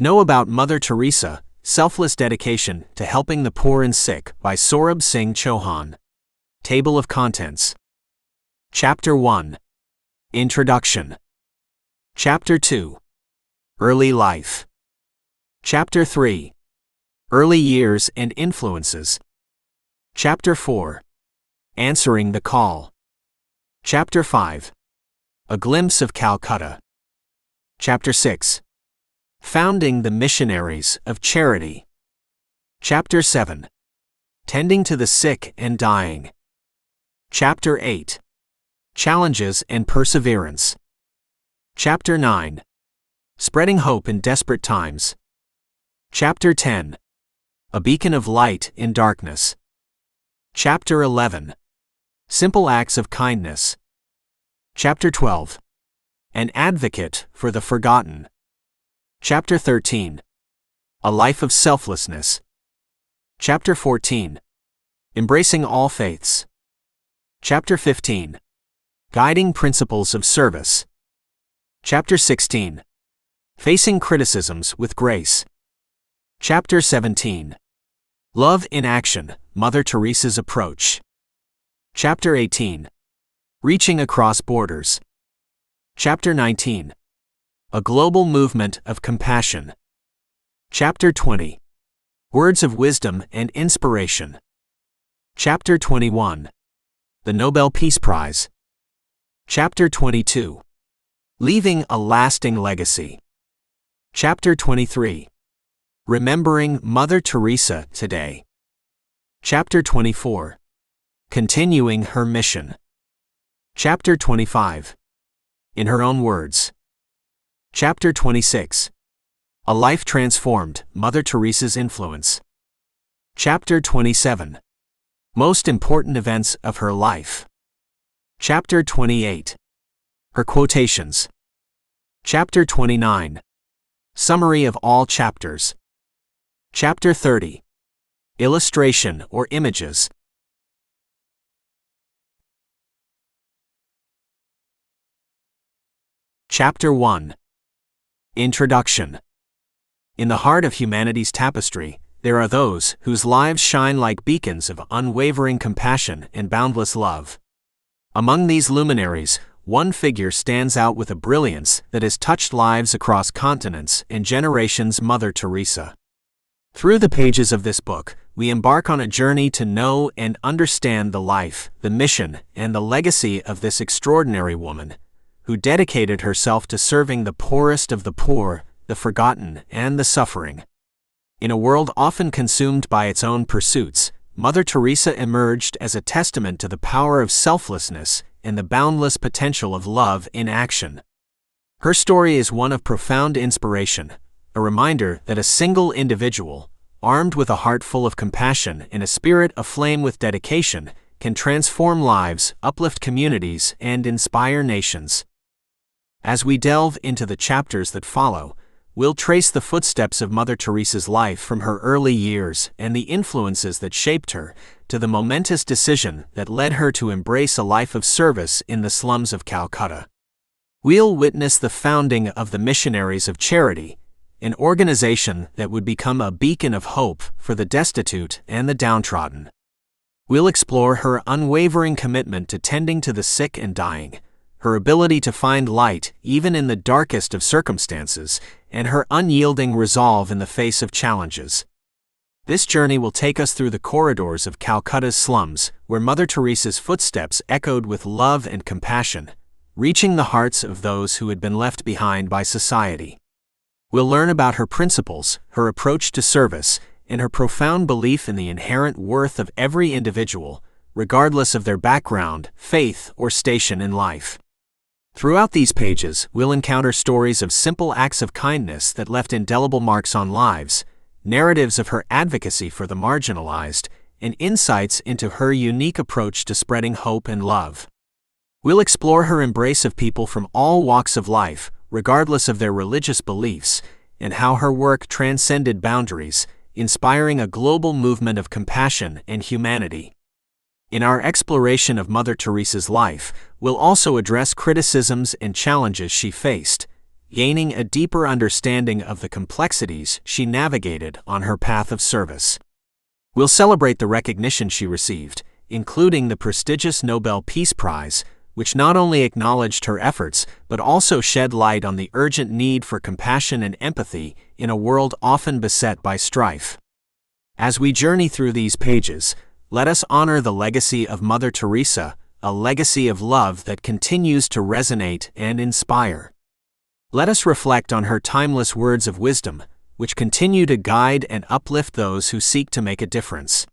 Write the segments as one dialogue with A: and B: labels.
A: Know about Mother Teresa, Selfless Dedication to Helping the Poor and Sick by Saurabh Singh Chauhan. Table of Contents. Chapter 1. Introduction. Chapter 2. Early Life. Chapter 3. Early Years and Influences. Chapter 4. Answering the Call. Chapter 5. A Glimpse of Calcutta. Chapter 6. Founding the Missionaries of Charity. Chapter 7. Tending to the Sick and Dying. Chapter 8. Challenges and Perseverance. Chapter 9. Spreading Hope in Desperate Times. Chapter 10. A Beacon of Light in Darkness. Chapter 11. Simple Acts of Kindness. Chapter 12. An Advocate for the Forgotten. Chapter 13. A Life of Selflessness. Chapter 14. Embracing All Faiths. Chapter 15. Guiding Principles of Service. Chapter 16. Facing Criticisms with Grace. Chapter 17. Love in Action, Mother Teresa's Approach. Chapter 18. Reaching Across Borders. Chapter 19. A Global Movement of Compassion. Chapter 20. Words of Wisdom and Inspiration. Chapter 21. The Nobel Peace Prize. Chapter 22. Leaving a Lasting Legacy. Chapter 23. Remembering Mother Teresa Today. Chapter 24. Continuing Her Mission. Chapter 25. In Her Own Words. Chapter 26. A Life Transformed, Mother Teresa's Influence. Chapter 27. Most Important Events of Her Life. Chapter 28. Her Quotations. Chapter 29. Summary of all chapters. Chapter 30. Illustration or Images. Chapter 1. Introduction. In the heart of humanity's tapestry, there are those whose lives shine like beacons of unwavering compassion and boundless love. Among these luminaries, one figure stands out with a brilliance that has touched lives across continents and generations: Mother Teresa. Through the pages of this book, we embark on a journey to know and understand the life, the mission, and the legacy of this extraordinary woman, who dedicated herself to serving the poorest of the poor, the forgotten, and the suffering. In a world often consumed by its own pursuits, Mother Teresa emerged as a testament to the power of selflessness and the boundless potential of love in action. Her story is one of profound inspiration, a reminder that a single individual, armed with a heart full of compassion and a spirit aflame with dedication, can transform lives, uplift communities, and inspire nations. As we delve into the chapters that follow, we'll trace the footsteps of Mother Teresa's life from her early years and the influences that shaped her, to the momentous decision that led her to embrace a life of service in the slums of Calcutta. We'll witness the founding of the Missionaries of Charity, an organization that would become a beacon of hope for the destitute and the downtrodden. We'll explore her unwavering commitment to tending to the sick and dying, her ability to find light even in the darkest of circumstances, and her unyielding resolve in the face of challenges. This journey will take us through the corridors of Calcutta's slums, where Mother Teresa's footsteps echoed with love and compassion, reaching the hearts of those who had been left behind by society. We'll learn about her principles, her approach to service, and her profound belief in the inherent worth of every individual, regardless of their background, faith, or station in life. Throughout these pages, we'll encounter stories of simple acts of kindness that left indelible marks on lives, narratives of her advocacy for the marginalized, and insights into her unique approach to spreading hope and love. We'll explore her embrace of people from all walks of life, regardless of their religious beliefs, and how her work transcended boundaries, inspiring a global movement of compassion and humanity. In our exploration of Mother Teresa's life, we'll also address criticisms and challenges she faced, gaining a deeper understanding of the complexities she navigated on her path of service. We'll celebrate the recognition she received, including the prestigious Nobel Peace Prize, which not only acknowledged her efforts but also shed light on the urgent need for compassion and empathy in a world often beset by strife. As we journey through these pages, let us honor the legacy of Mother Teresa, a legacy of love that continues to resonate and inspire. Let us reflect on her timeless words of wisdom, which continue to guide and uplift those who seek to make a difference.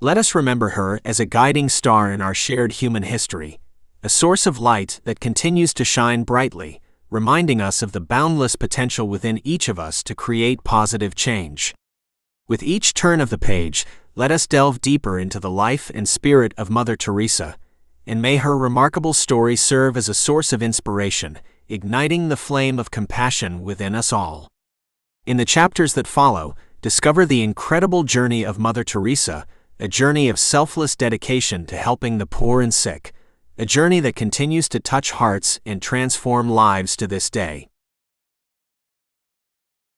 A: Let us remember her as a guiding star in our shared human history, a source of light that continues to shine brightly, reminding us of the boundless potential within each of us to create positive change. With each turn of the page, let us delve deeper into the life and spirit of Mother Teresa, and may her remarkable story serve as a source of inspiration, igniting the flame of compassion within us all. In the chapters that follow, discover the incredible journey of Mother Teresa, a journey of selfless dedication to helping the poor and sick, a journey that continues to touch hearts and transform lives to this day.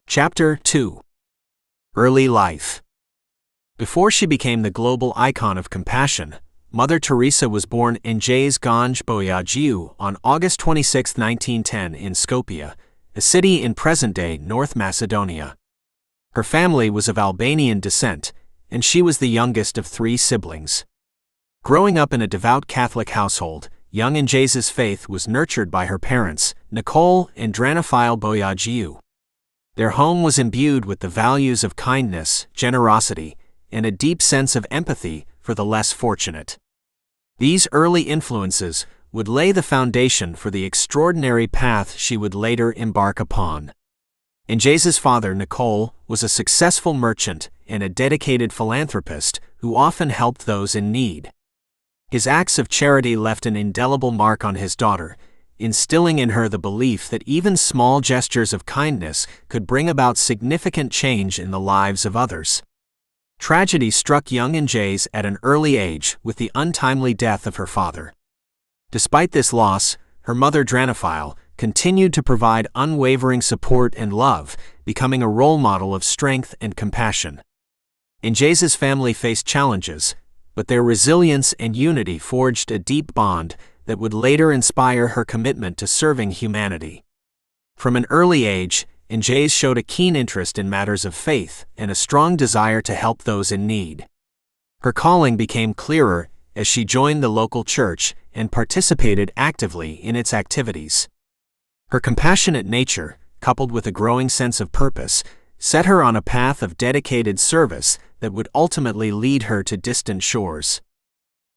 A: Chapter 2. Early Life. Before she became the global icon of compassion, Mother Teresa was born in Njazganj Boyajiu on August 26, 1910 in Skopje, a city in present-day North Macedonia. Her family was of Albanian descent, and she was the youngest of 3 siblings. Growing up in a devout Catholic household, young Njaz's faith was nurtured by her parents, Nicole and Dranophile Boyajiu. Their home was imbued with the values of kindness, generosity, and a deep sense of empathy for the less fortunate. These early influences would lay the foundation for the extraordinary path she would later embark upon. Njaz's father, Nicole, was a successful merchant and a dedicated philanthropist who often helped those in need. His acts of charity left an indelible mark on his daughter, instilling in her the belief that even small gestures of kindness could bring about significant change in the lives of others. Tragedy struck young Njaz at an early age with the untimely death of her father. Despite this loss, her mother Dranophile continued to provide unwavering support and love, becoming a role model of strength and compassion. Njaz's family faced challenges, but their resilience and unity forged a deep bond that would later inspire her commitment to serving humanity. From an early age, Njaz showed a keen interest in matters of faith and a strong desire to help those in need. Her calling became clearer as she joined the local church and participated actively in its activities. Her compassionate nature, coupled with a growing sense of purpose, set her on a path of dedicated service that would ultimately lead her to distant shores.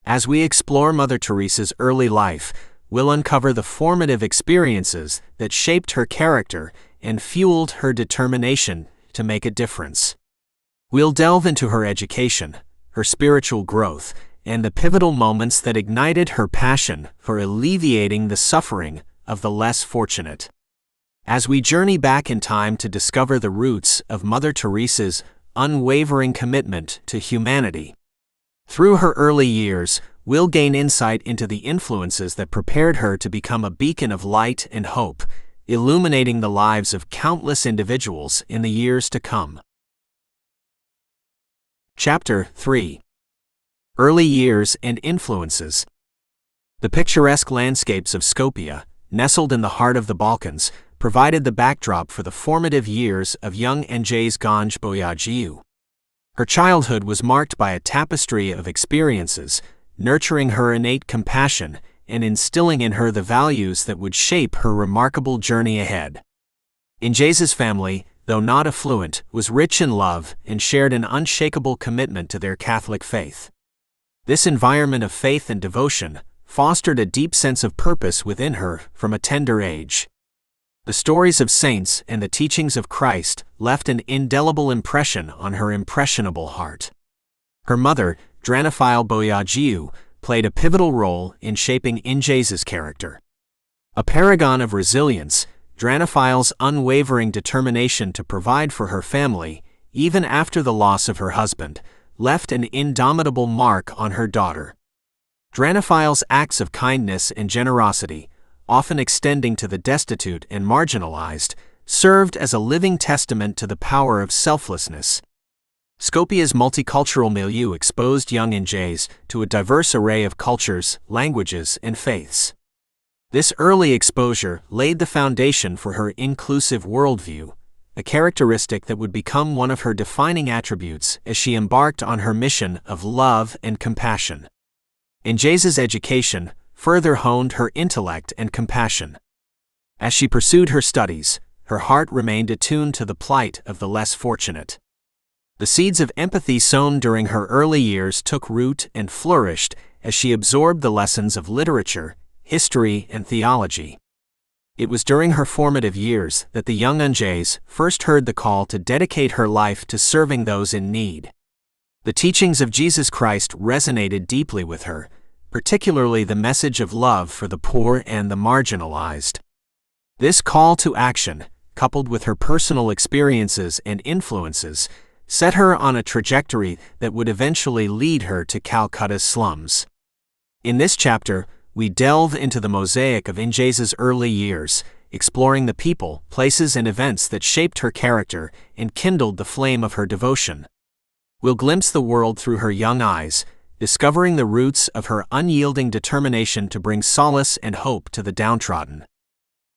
A: As we explore Mother Teresa's early life, we'll uncover the formative experiences that shaped her character and fueled her determination to make a difference. We'll delve into her education, her spiritual growth, and the pivotal moments that ignited her passion for alleviating the suffering of the less fortunate. As we journey back in time to discover the roots of Mother Teresa's unwavering commitment to humanity. Through her early years, we'll gain insight into the influences that prepared her to become a beacon of light and hope, illuminating the lives of countless individuals in the years to come. Chapter 3. Early Years and Influences. The picturesque landscapes of Skopje, nestled in the heart of the Balkans, provided the backdrop for the formative years of young Njazganj Boyajiu. Her childhood was marked by a tapestry of experiences, nurturing her innate compassion and instilling in her the values that would shape her remarkable journey ahead. Njaz's family, though not affluent, was rich in love and shared an unshakable commitment to their Catholic faith. This environment of faith and devotion fostered a deep sense of purpose within her from a tender age. The stories of saints and the teachings of Christ left an indelible impression on her impressionable heart. Her mother, Dranophile Boyajiu, played a pivotal role in shaping Njaz's character. A paragon of resilience, Dranophile's unwavering determination to provide for her family, even after the loss of her husband, left an indomitable mark on her daughter. Dranophile's acts of kindness and generosity, often extending to the destitute and marginalized, served as a living testament to the power of selflessness. Skopje's multicultural milieu exposed young Injaz to a diverse array of cultures, languages, and faiths. This early exposure laid the foundation for her inclusive worldview, a characteristic that would become one of her defining attributes as she embarked on her mission of love and compassion. Injaz's education further honed her intellect and compassion. As she pursued her studies, her heart remained attuned to the plight of the less fortunate. The seeds of empathy sown during her early years took root and flourished as she absorbed the lessons of literature, history, and theology. It was during her formative years that the young Injaz first heard the call to dedicate her life to serving those in need. The teachings of Jesus Christ resonated deeply with her, particularly the message of love for the poor and the marginalized. This call to action, coupled with her personal experiences and influences, set her on a trajectory that would eventually lead her to Calcutta's slums. In this chapter, we delve into the mosaic of Injaz's early years, exploring the people, places, and events that shaped her character and kindled the flame of her devotion. We'll glimpse the world through her young eyes, discovering the roots of her unyielding determination to bring solace and hope to the downtrodden.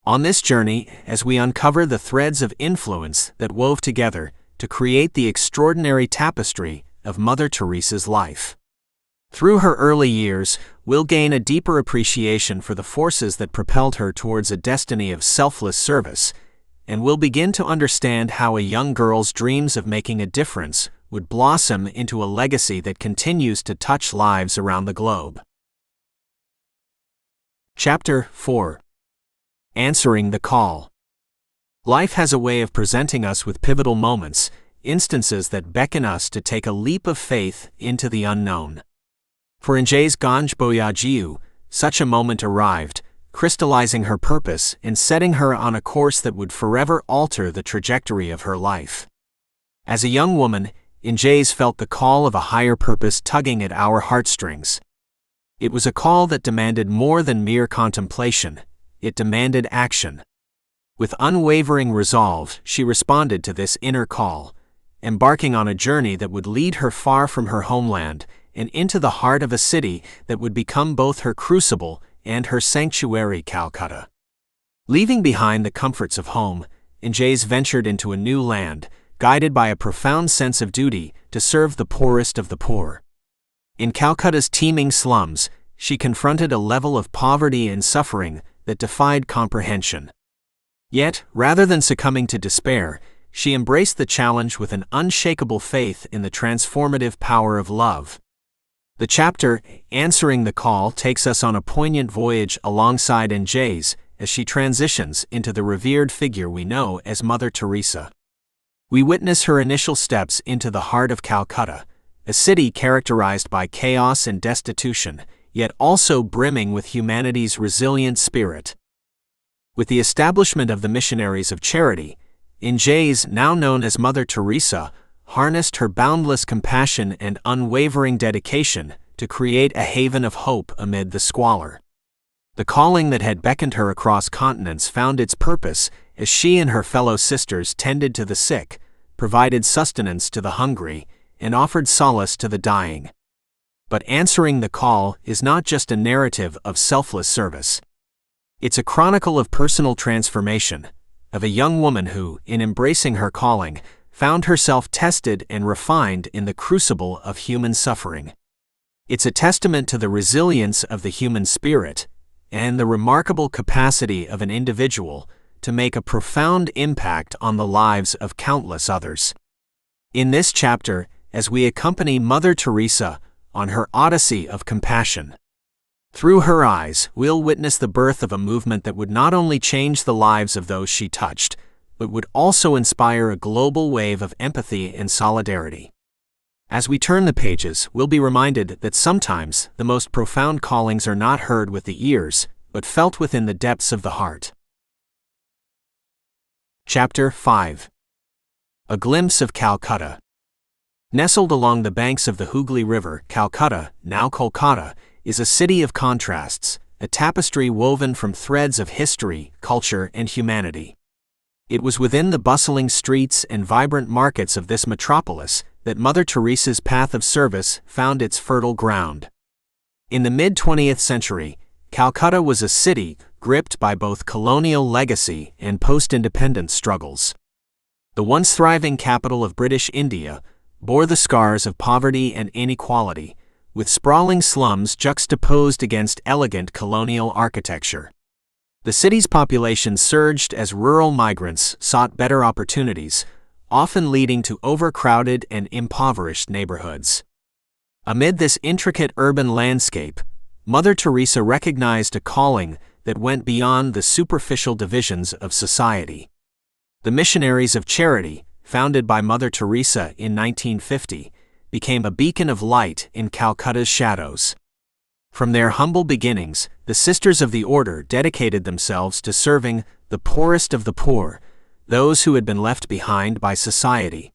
A: On this journey, as we uncover the threads of influence that wove together to create the extraordinary tapestry of Mother Teresa's life. Through her early years, we'll gain a deeper appreciation for the forces that propelled her towards a destiny of selfless service, and we'll begin to understand how a young girl's dreams of making a difference would blossom into a legacy that continues to touch lives around the globe. Chapter 4. Answering the Call. Life has a way of presenting us with pivotal moments, instances that beckon us to take a leap of faith into the unknown. For Injaz Ganj such a moment arrived, crystallizing her purpose and setting her on a course that would forever alter the trajectory of her life. As a young woman, Injaz felt the call of a higher purpose tugging at our heartstrings. It was a call that demanded more than mere contemplation, it demanded action. With unwavering resolve, she responded to this inner call, embarking on a journey that would lead her far from her homeland and into the heart of a city that would become both her crucible and her sanctuary, Calcutta. Leaving behind the comforts of home, Injaz ventured into a new land, guided by a profound sense of duty to serve the poorest of the poor. In Calcutta's teeming slums, she confronted a level of poverty and suffering that defied comprehension. Yet, rather than succumbing to despair, she embraced the challenge with an unshakable faith in the transformative power of love. The chapter, Answering the Call, takes us on a poignant voyage alongside Injaz as she transitions into the revered figure we know as Mother Teresa. We witness her initial steps into the heart of Calcutta, a city characterized by chaos and destitution, yet also brimming with humanity's resilient spirit. With the establishment of the Missionaries of Charity, Injaz, now known as Mother Teresa, harnessed her boundless compassion and unwavering dedication to create a haven of hope amid the squalor. The calling that had beckoned her across continents found its purpose as she and her fellow sisters tended to the sick, provided sustenance to the hungry, and offered solace to the dying. But answering the call is not just a narrative of selfless service. It's a chronicle of personal transformation, of a young woman who, in embracing her calling, found herself tested and refined in the crucible of human suffering. It's a testament to the resilience of the human spirit and the remarkable capacity of an individual to make a profound impact on the lives of countless others. In this chapter, as we accompany Mother Teresa on her odyssey of compassion, through her eyes, we'll witness the birth of a movement that would not only change the lives of those she touched, but would also inspire a global wave of empathy and solidarity. As we turn the pages, we'll be reminded that sometimes the most profound callings are not heard with the ears, but felt within the depths of the heart. Chapter 5. A Glimpse of Calcutta. Nestled along the banks of the Hooghly River, Calcutta, now Kolkata, is a city of contrasts, a tapestry woven from threads of history, culture, and humanity. It was within the bustling streets and vibrant markets of this metropolis that Mother Teresa's path of service found its fertile ground. In the mid-20th century, Calcutta was a city gripped by both colonial legacy and post-independence struggles. The once thriving capital of British India bore the scars of poverty and inequality, with sprawling slums juxtaposed against elegant colonial architecture. The city's population surged as rural migrants sought better opportunities, often leading to overcrowded and impoverished neighborhoods. Amid this intricate urban landscape, Mother Teresa recognized a calling that went beyond the superficial divisions of society. The Missionaries of Charity, founded by Mother Teresa in 1950, became a beacon of light in Calcutta's shadows. From their humble beginnings, the Sisters of the Order dedicated themselves to serving the poorest of the poor, those who had been left behind by society.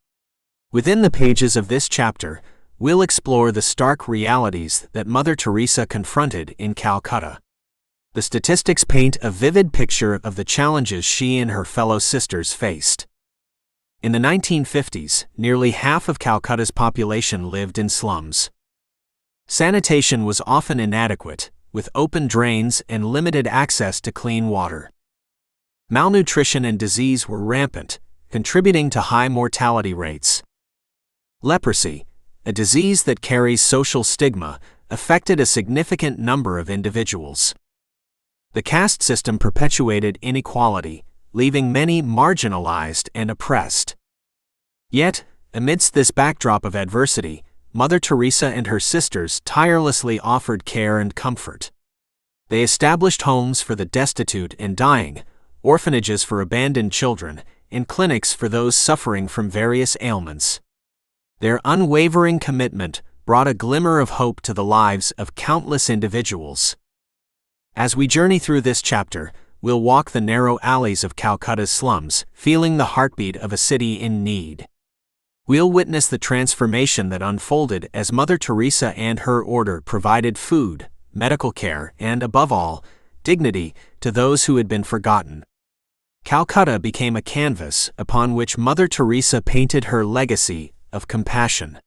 A: Within the pages of this chapter, we'll explore the stark realities that Mother Teresa confronted in Calcutta. The statistics paint a vivid picture of the challenges she and her fellow sisters faced. In the 1950s, nearly half of Calcutta's population lived in slums. Sanitation was often inadequate, with open drains and limited access to clean water. Malnutrition and disease were rampant, contributing to high mortality rates. Leprosy, a disease that carries social stigma, affected a significant number of individuals. The caste system perpetuated inequality, leaving many marginalized and oppressed. Yet, amidst this backdrop of adversity, Mother Teresa and her sisters tirelessly offered care and comfort. They established homes for the destitute and dying, orphanages for abandoned children, and clinics for those suffering from various ailments. Their unwavering commitment brought a glimmer of hope to the lives of countless individuals. As we journey through this chapter, we'll walk the narrow alleys of Calcutta's slums, feeling the heartbeat of a city in need. We'll witness the transformation that unfolded as Mother Teresa and her order provided food, medical care, and, above all, dignity to those who had been forgotten. Calcutta became a canvas upon which Mother Teresa painted her legacy of compassion.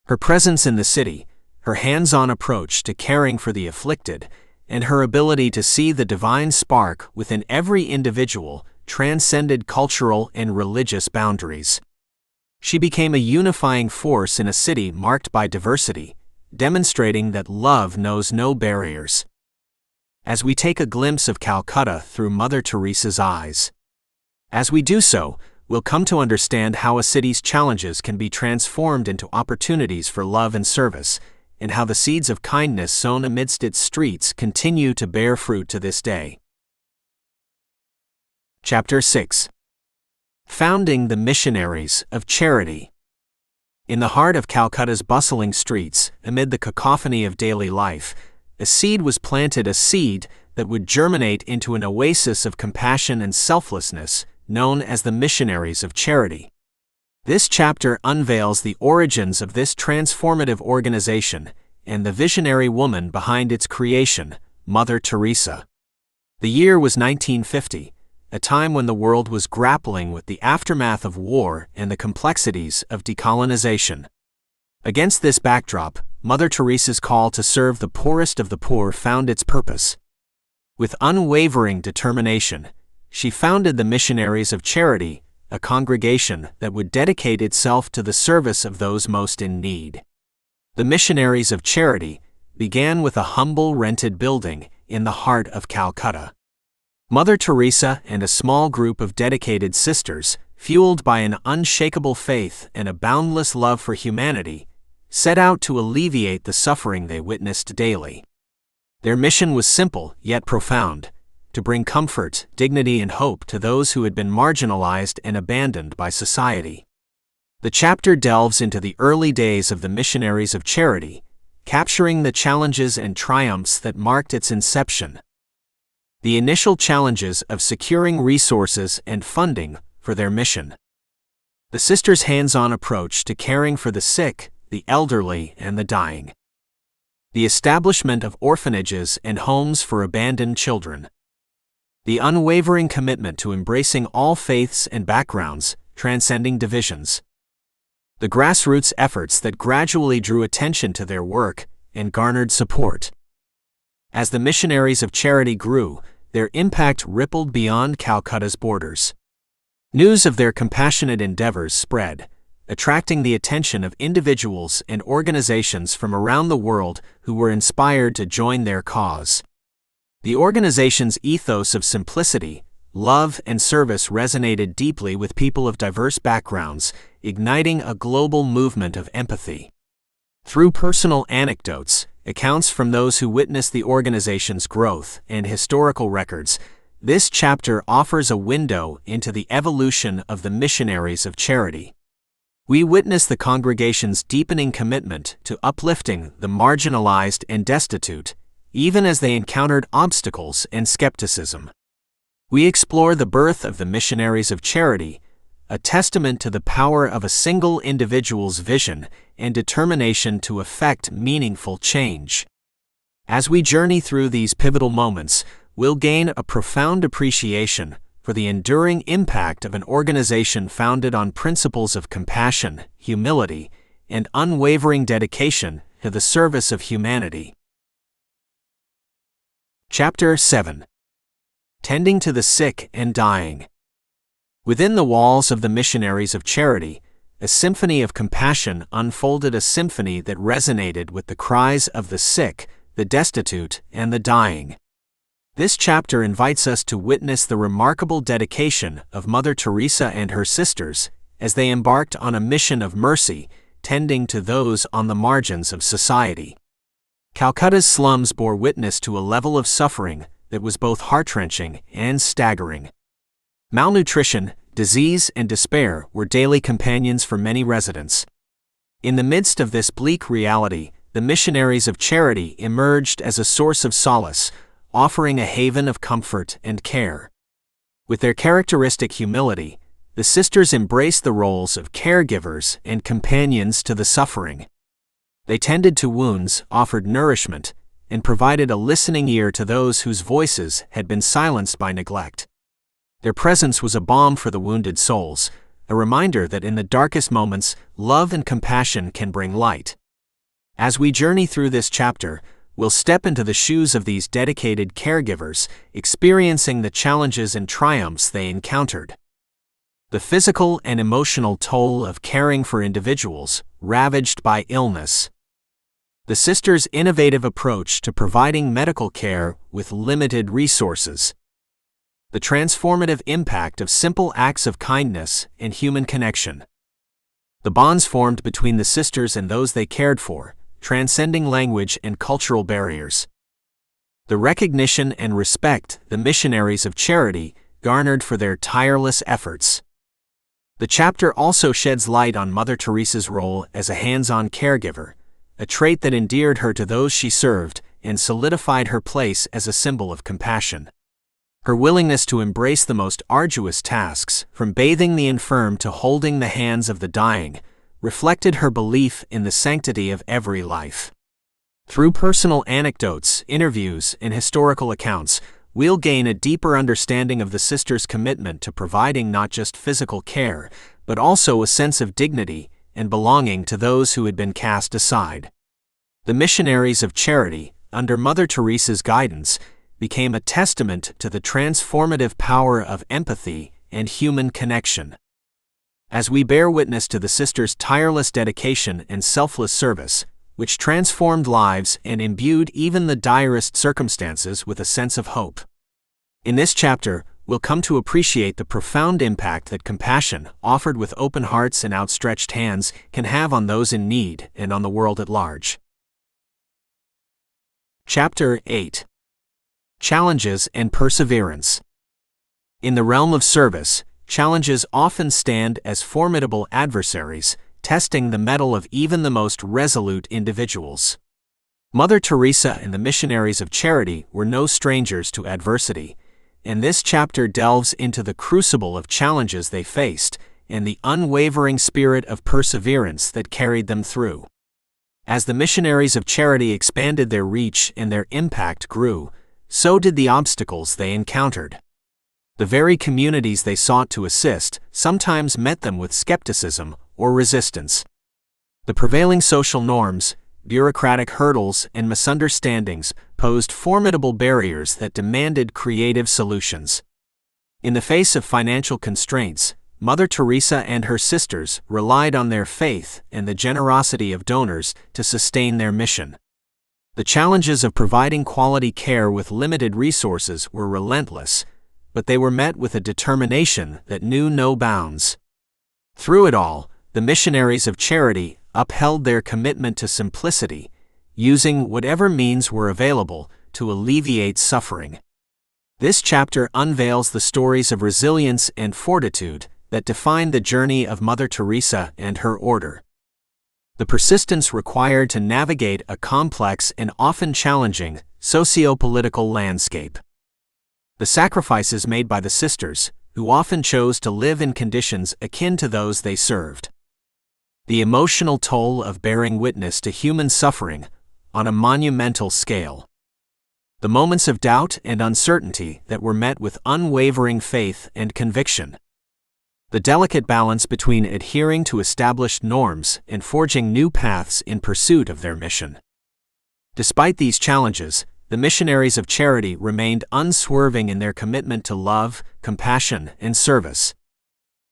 A: Her presence in the city, her hands-on approach to caring for the afflicted, and her ability to see the divine spark within every individual transcended cultural and religious boundaries. She became a unifying force in a city marked by diversity, demonstrating that love knows no barriers. As we take a glimpse of Calcutta through Mother Teresa's eyes. As we do so, we'll come to understand how a city's challenges can be transformed into opportunities for love and service, and how the seeds of kindness sown amidst its streets continue to bear fruit to this day. Chapter 6. Founding the Missionaries of Charity. In the heart of Calcutta's bustling streets, amid the cacophony of daily life, a seed was planted, a seed that would germinate into an oasis of compassion and selflessness, known as the Missionaries of Charity. This chapter unveils the origins of this transformative organization and the visionary woman behind its creation, Mother Teresa. The year was 1950, a time when the world was grappling with the aftermath of war and the complexities of decolonization. Against this backdrop, Mother Teresa's call to serve the poorest of the poor found its purpose. With unwavering determination, she founded the Missionaries of Charity, a congregation that would dedicate itself to the service of those most in need. The Missionaries of Charity began with a humble rented building in the heart of Calcutta. Mother Teresa and a small group of dedicated sisters, fueled by an unshakable faith and a boundless love for humanity, set out to alleviate the suffering they witnessed daily. Their mission was simple yet profound: to bring comfort, dignity, and hope to those who had been marginalized and abandoned by society. The chapter delves into the early days of the Missionaries of Charity, capturing the challenges and triumphs that marked its inception. The initial challenges of securing resources and funding for their mission. The sisters' hands-on approach to caring for the sick, the elderly, and the dying. The establishment of orphanages and homes for abandoned children. The unwavering commitment to embracing all faiths and backgrounds, transcending divisions. The grassroots efforts that gradually drew attention to their work and garnered support. As the Missionaries of Charity grew, their impact rippled beyond Calcutta's borders. News of their compassionate endeavors spread, attracting the attention of individuals and organizations from around the world who were inspired to join their cause. The organization's ethos of simplicity, love, and service resonated deeply with people of diverse backgrounds, igniting a global movement of empathy. Through personal anecdotes, accounts from those who witnessed the organization's growth, and historical records, this chapter offers a window into the evolution of the Missionaries of Charity. We witness the congregation's deepening commitment to uplifting the marginalized and destitute, even as they encountered obstacles and skepticism. We explore the birth of the Missionaries of Charity, a testament to the power of a single individual's vision and determination to effect meaningful change. As we journey through these pivotal moments, we'll gain a profound appreciation for the enduring impact of an organization founded on principles of compassion, humility, and unwavering dedication to the service of humanity. Chapter 7. Tending to the Sick and Dying. Within the walls of the Missionaries of Charity, a symphony of compassion unfolded, a symphony that resonated with the cries of the sick, the destitute, and the dying. This chapter invites us to witness the remarkable dedication of Mother Teresa and her sisters as they embarked on a mission of mercy, tending to those on the margins of society. Calcutta's slums bore witness to a level of suffering that was both heart-wrenching and staggering. Malnutrition, disease, and despair were daily companions for many residents. In the midst of this bleak reality, the Missionaries of Charity emerged as a source of solace, offering a haven of comfort and care. With their characteristic humility, the sisters embraced the roles of caregivers and companions to the suffering. They tended to wounds, offered nourishment, and provided a listening ear to those whose voices had been silenced by neglect. Their presence was a balm for the wounded souls, a reminder that in the darkest moments, love and compassion can bring light. As we journey through this chapter, we'll step into the shoes of these dedicated caregivers, experiencing the challenges and triumphs they encountered. The physical and emotional toll of caring for individuals ravaged by illness. The sisters' innovative approach to providing medical care with limited resources. The transformative impact of simple acts of kindness and human connection. The bonds formed between the sisters and those they cared for, transcending language and cultural barriers. The recognition and respect the Missionaries of Charity garnered for their tireless efforts. The chapter also sheds light on Mother Teresa's role as a hands-on caregiver, a trait that endeared her to those she served and solidified her place as a symbol of compassion. Her willingness to embrace the most arduous tasks, from bathing the infirm to holding the hands of the dying, reflected her belief in the sanctity of every life. Through personal anecdotes, interviews, and historical accounts, we'll gain a deeper understanding of the sisters' commitment to providing not just physical care, but also a sense of dignity and belonging to those who had been cast aside. The Missionaries of Charity, under Mother Teresa's guidance, became a testament to the transformative power of empathy and human connection. As we bear witness to the sisters' tireless dedication and selfless service, which transformed lives and imbued even the direst circumstances with a sense of hope. In this chapter, we'll come to appreciate the profound impact that compassion, offered with open hearts and outstretched hands, can have on those in need and on the world at large. Chapter 8. Challenges and Perseverance. In the realm of service, challenges often stand as formidable adversaries, testing the mettle of even the most resolute individuals. Mother Teresa and the Missionaries of Charity were no strangers to adversity, and this chapter delves into the crucible of challenges they faced and the unwavering spirit of perseverance that carried them through. As the missionaries of charity expanded their reach and their impact grew, so did the obstacles they encountered. The very communities they sought to assist sometimes met them with skepticism or resistance. The prevailing social norms, bureaucratic hurdles, and misunderstandings posed formidable barriers that demanded creative solutions. In the face of financial constraints, Mother Teresa and her sisters relied on their faith and the generosity of donors to sustain their mission. The challenges of providing quality care with limited resources were relentless, but they were met with a determination that knew no bounds. Through it all, the missionaries of charity upheld their commitment to simplicity, using whatever means were available to alleviate suffering. This chapter unveils the stories of resilience and fortitude that defined the journey of Mother Teresa and her order. The persistence required to navigate a complex and often challenging socio-political landscape. The sacrifices made by the sisters, who often chose to live in conditions akin to those they served. The emotional toll of bearing witness to human suffering on a monumental scale. The moments of doubt and uncertainty that were met with unwavering faith and conviction. The delicate balance between adhering to established norms and forging new paths in pursuit of their mission. Despite these challenges, the missionaries of charity remained unswerving in their commitment to love, compassion, and service.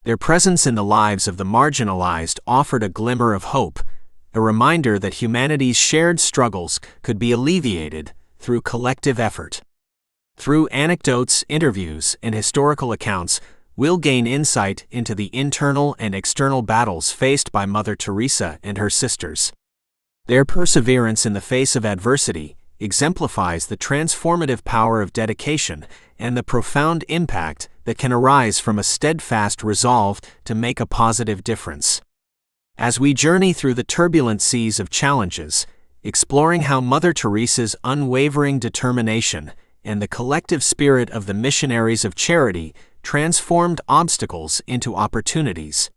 A: Their presence in the lives of the marginalized offered a glimmer of hope, a reminder that humanity's shared struggles could be alleviated through collective effort. Through anecdotes, interviews, and historical accounts, we'll gain insight into the internal and external battles faced by Mother Teresa and her sisters. Their perseverance in the face of adversity exemplifies the transformative power of dedication and the profound impact that can arise from a steadfast resolve to make a positive difference. As we journey through the turbulent seas of challenges, exploring how Mother Teresa's unwavering determination and the collective spirit of the missionaries of charity transformed obstacles into opportunities.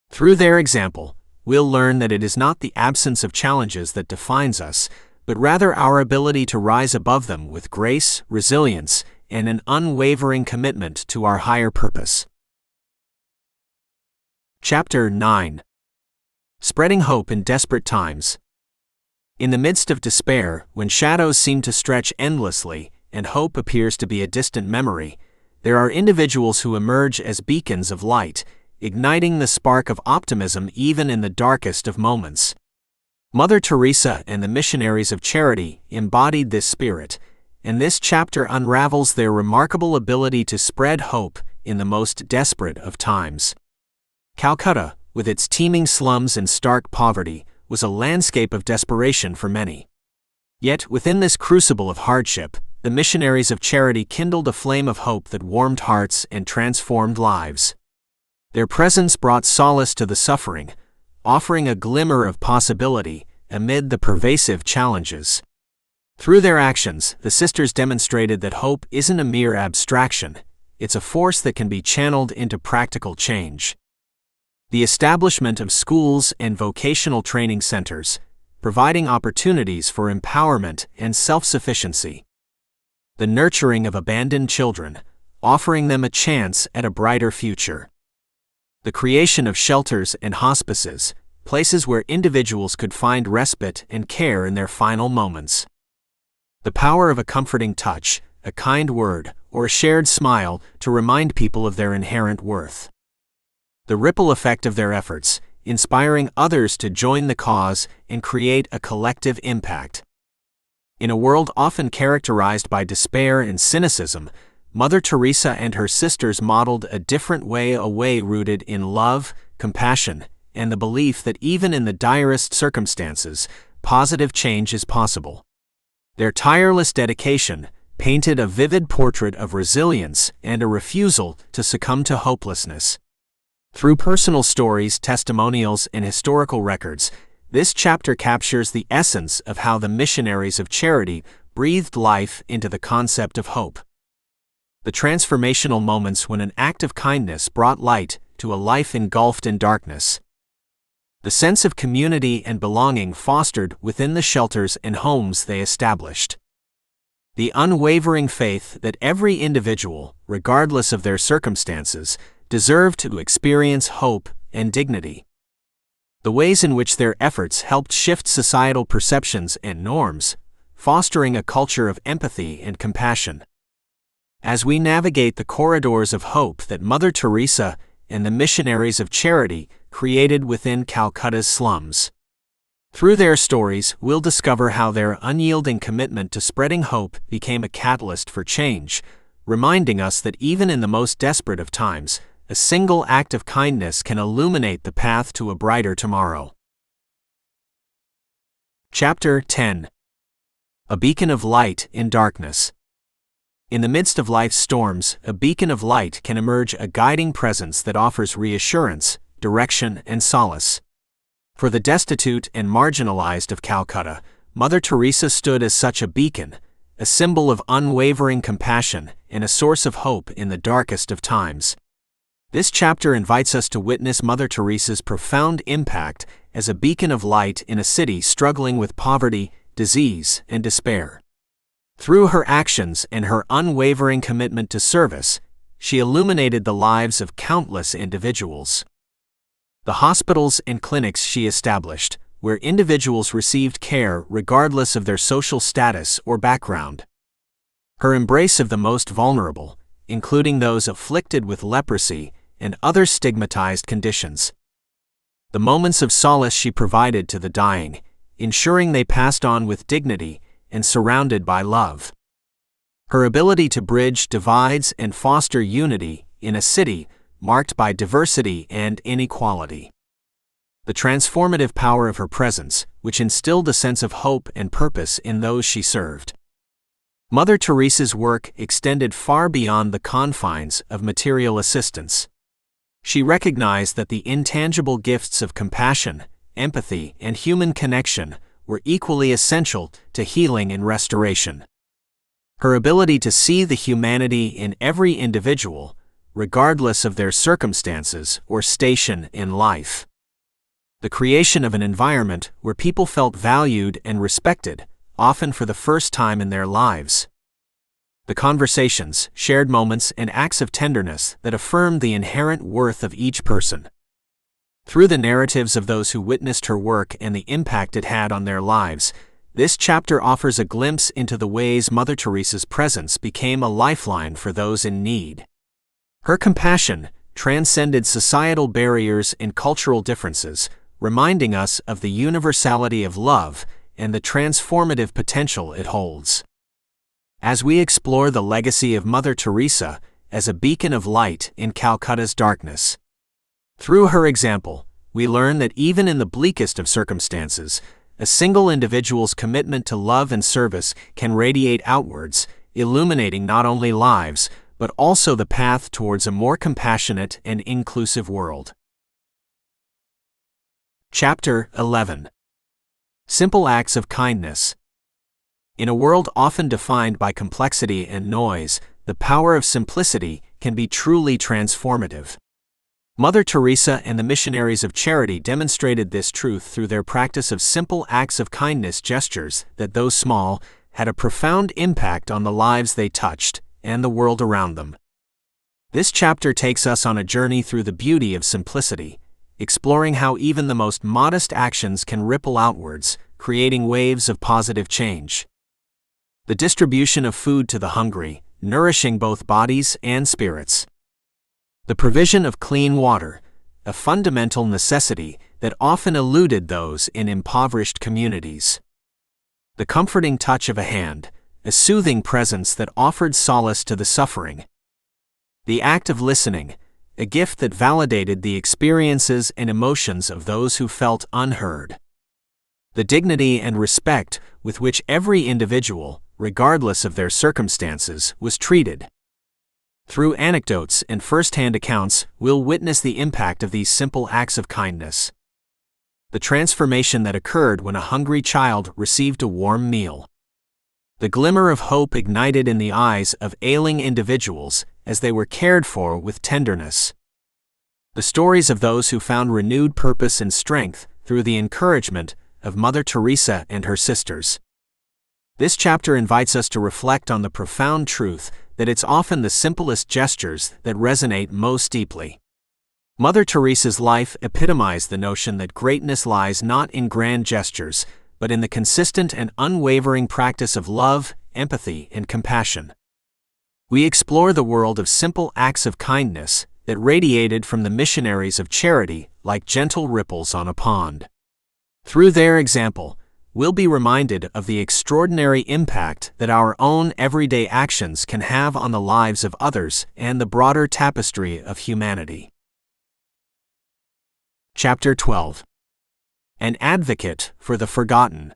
A: Through their example, we'll learn that it is not the absence of challenges that defines us, but rather our ability to rise above them with grace, resilience, and an unwavering commitment to our higher purpose. Chapter 9. Spreading Hope in Desperate Times. In the midst of despair, when shadows seem to stretch endlessly and hope appears to be a distant memory, there are individuals who emerge as beacons of light, igniting the spark of optimism even in the darkest of moments. Mother Teresa and the missionaries of charity embodied this spirit, and this chapter unravels their remarkable ability to spread hope in the most desperate of times. Calcutta, with its teeming slums and stark poverty, was a landscape of desperation for many. Yet, within this crucible of hardship, the missionaries of charity kindled a flame of hope that warmed hearts and transformed lives. Their presence brought solace to the suffering, offering a glimmer of possibility amid the pervasive challenges. Through their actions, the sisters demonstrated that hope isn't a mere abstraction, it's a force that can be channeled into practical change. The establishment of schools and vocational training centers, providing opportunities for empowerment and self-sufficiency. The nurturing of abandoned children, offering them a chance at a brighter future. The creation of shelters and hospices, places where individuals could find respite and care in their final moments. The power of a comforting touch, a kind word, or a shared smile to remind people of their inherent worth. The ripple effect of their efforts, inspiring others to join the cause and create a collective impact. In a world often characterized by despair and cynicism, Mother Teresa and her sisters modeled a different way, a way rooted in love, compassion, and the belief that even in the direst circumstances, positive change is possible. Their tireless dedication painted a vivid portrait of resilience and a refusal to succumb to hopelessness. Through personal stories, testimonials, and historical records, this chapter captures the essence of how the missionaries of charity breathed life into the concept of hope. The transformational moments when an act of kindness brought light to a life engulfed in darkness. the sense of community and belonging fostered within the shelters and homes they established, the unwavering faith that every individual, regardless of their circumstances, deserved to experience hope and dignity, the ways in which their efforts helped shift societal perceptions and norms, fostering a culture of empathy and compassion. As we navigate the corridors of hope that Mother Teresa and the Missionaries of Charity created within Calcutta's slums, through their stories, we'll discover how their unyielding commitment to spreading hope became a catalyst for change, reminding us that even in the most desperate of times, a single act of kindness can illuminate the path to a brighter tomorrow. Chapter 10. A Beacon of Light in Darkness. In the midst of life's storms, a beacon of light can emerge, a guiding presence that offers reassurance, direction, and solace. For the destitute and marginalized of Calcutta, Mother Teresa stood as such a beacon, a symbol of unwavering compassion and a source of hope in the darkest of times. This chapter invites us to witness Mother Teresa's profound impact as a beacon of light in a city struggling with poverty, disease, and despair. Through her actions and her unwavering commitment to service, she illuminated the lives of countless individuals. The hospitals and clinics she established, where individuals received care regardless of their social status or background. Her embrace of the most vulnerable, including those afflicted with leprosy and other stigmatized conditions. The moments of solace she provided to the dying, ensuring they passed on with dignity and surrounded by love. Her ability to bridge divides and foster unity in a city marked by diversity and inequality. The transformative power of her presence, which instilled a sense of hope and purpose in those she served. Mother Teresa's work extended far beyond the confines of material assistance. She recognized that the intangible gifts of compassion, empathy, and human connection were equally essential to healing and restoration. Her ability to see the humanity in every individual, regardless of their circumstances or station in life. The creation of an environment where people felt valued and respected, often for the first time in their lives. The conversations, shared moments, and acts of tenderness that affirmed the inherent worth of each person. Through the narratives of those who witnessed her work and the impact it had on their lives, this chapter offers a glimpse into the ways Mother Teresa's presence became a lifeline for those in need. Her compassion transcended societal barriers and cultural differences, reminding us of the universality of love and the transformative potential it holds. As we explore the legacy of Mother Teresa as a beacon of light in Calcutta's darkness. Through her example, we learn that even in the bleakest of circumstances, a single individual's commitment to love and service can radiate outwards, illuminating not only lives, but also the path towards a more compassionate and inclusive world. Chapter 11. Simple Acts of Kindness. In a world often defined by complexity and noise, the power of simplicity can be truly transformative. Mother Teresa and the Missionaries of Charity demonstrated this truth through their practice of simple acts of kindness, gestures that, though small, had a profound impact on the lives they touched and the world around them. This chapter takes us on a journey through the beauty of simplicity, exploring how even the most modest actions can ripple outwards, creating waves of positive change. The distribution of food to the hungry, nourishing both bodies and spirits. The provision of clean water, a fundamental necessity that often eluded those in impoverished communities. The comforting touch of a hand, a soothing presence that offered solace to the suffering. The act of listening, a gift that validated the experiences and emotions of those who felt unheard. The dignity and respect with which every individual, regardless of their circumstances, was treated. Through anecdotes and first-hand accounts, we'll witness the impact of these simple acts of kindness. The transformation that occurred when a hungry child received a warm meal. The glimmer of hope ignited in the eyes of ailing individuals as they were cared for with tenderness. The stories of those who found renewed purpose and strength through the encouragement of Mother Teresa and her sisters. This chapter invites us to reflect on the profound truth that it's often the simplest gestures that resonate most deeply. Mother Teresa's life epitomized the notion that greatness lies not in grand gestures, but in the consistent and unwavering practice of love, empathy, and compassion. We explore the world of simple acts of kindness that radiated from the missionaries of charity like gentle ripples on a pond. Through their example, we'll be reminded of the extraordinary impact that our own everyday actions can have on the lives of others and the broader tapestry of humanity. Chapter 12. An Advocate for the Forgotten.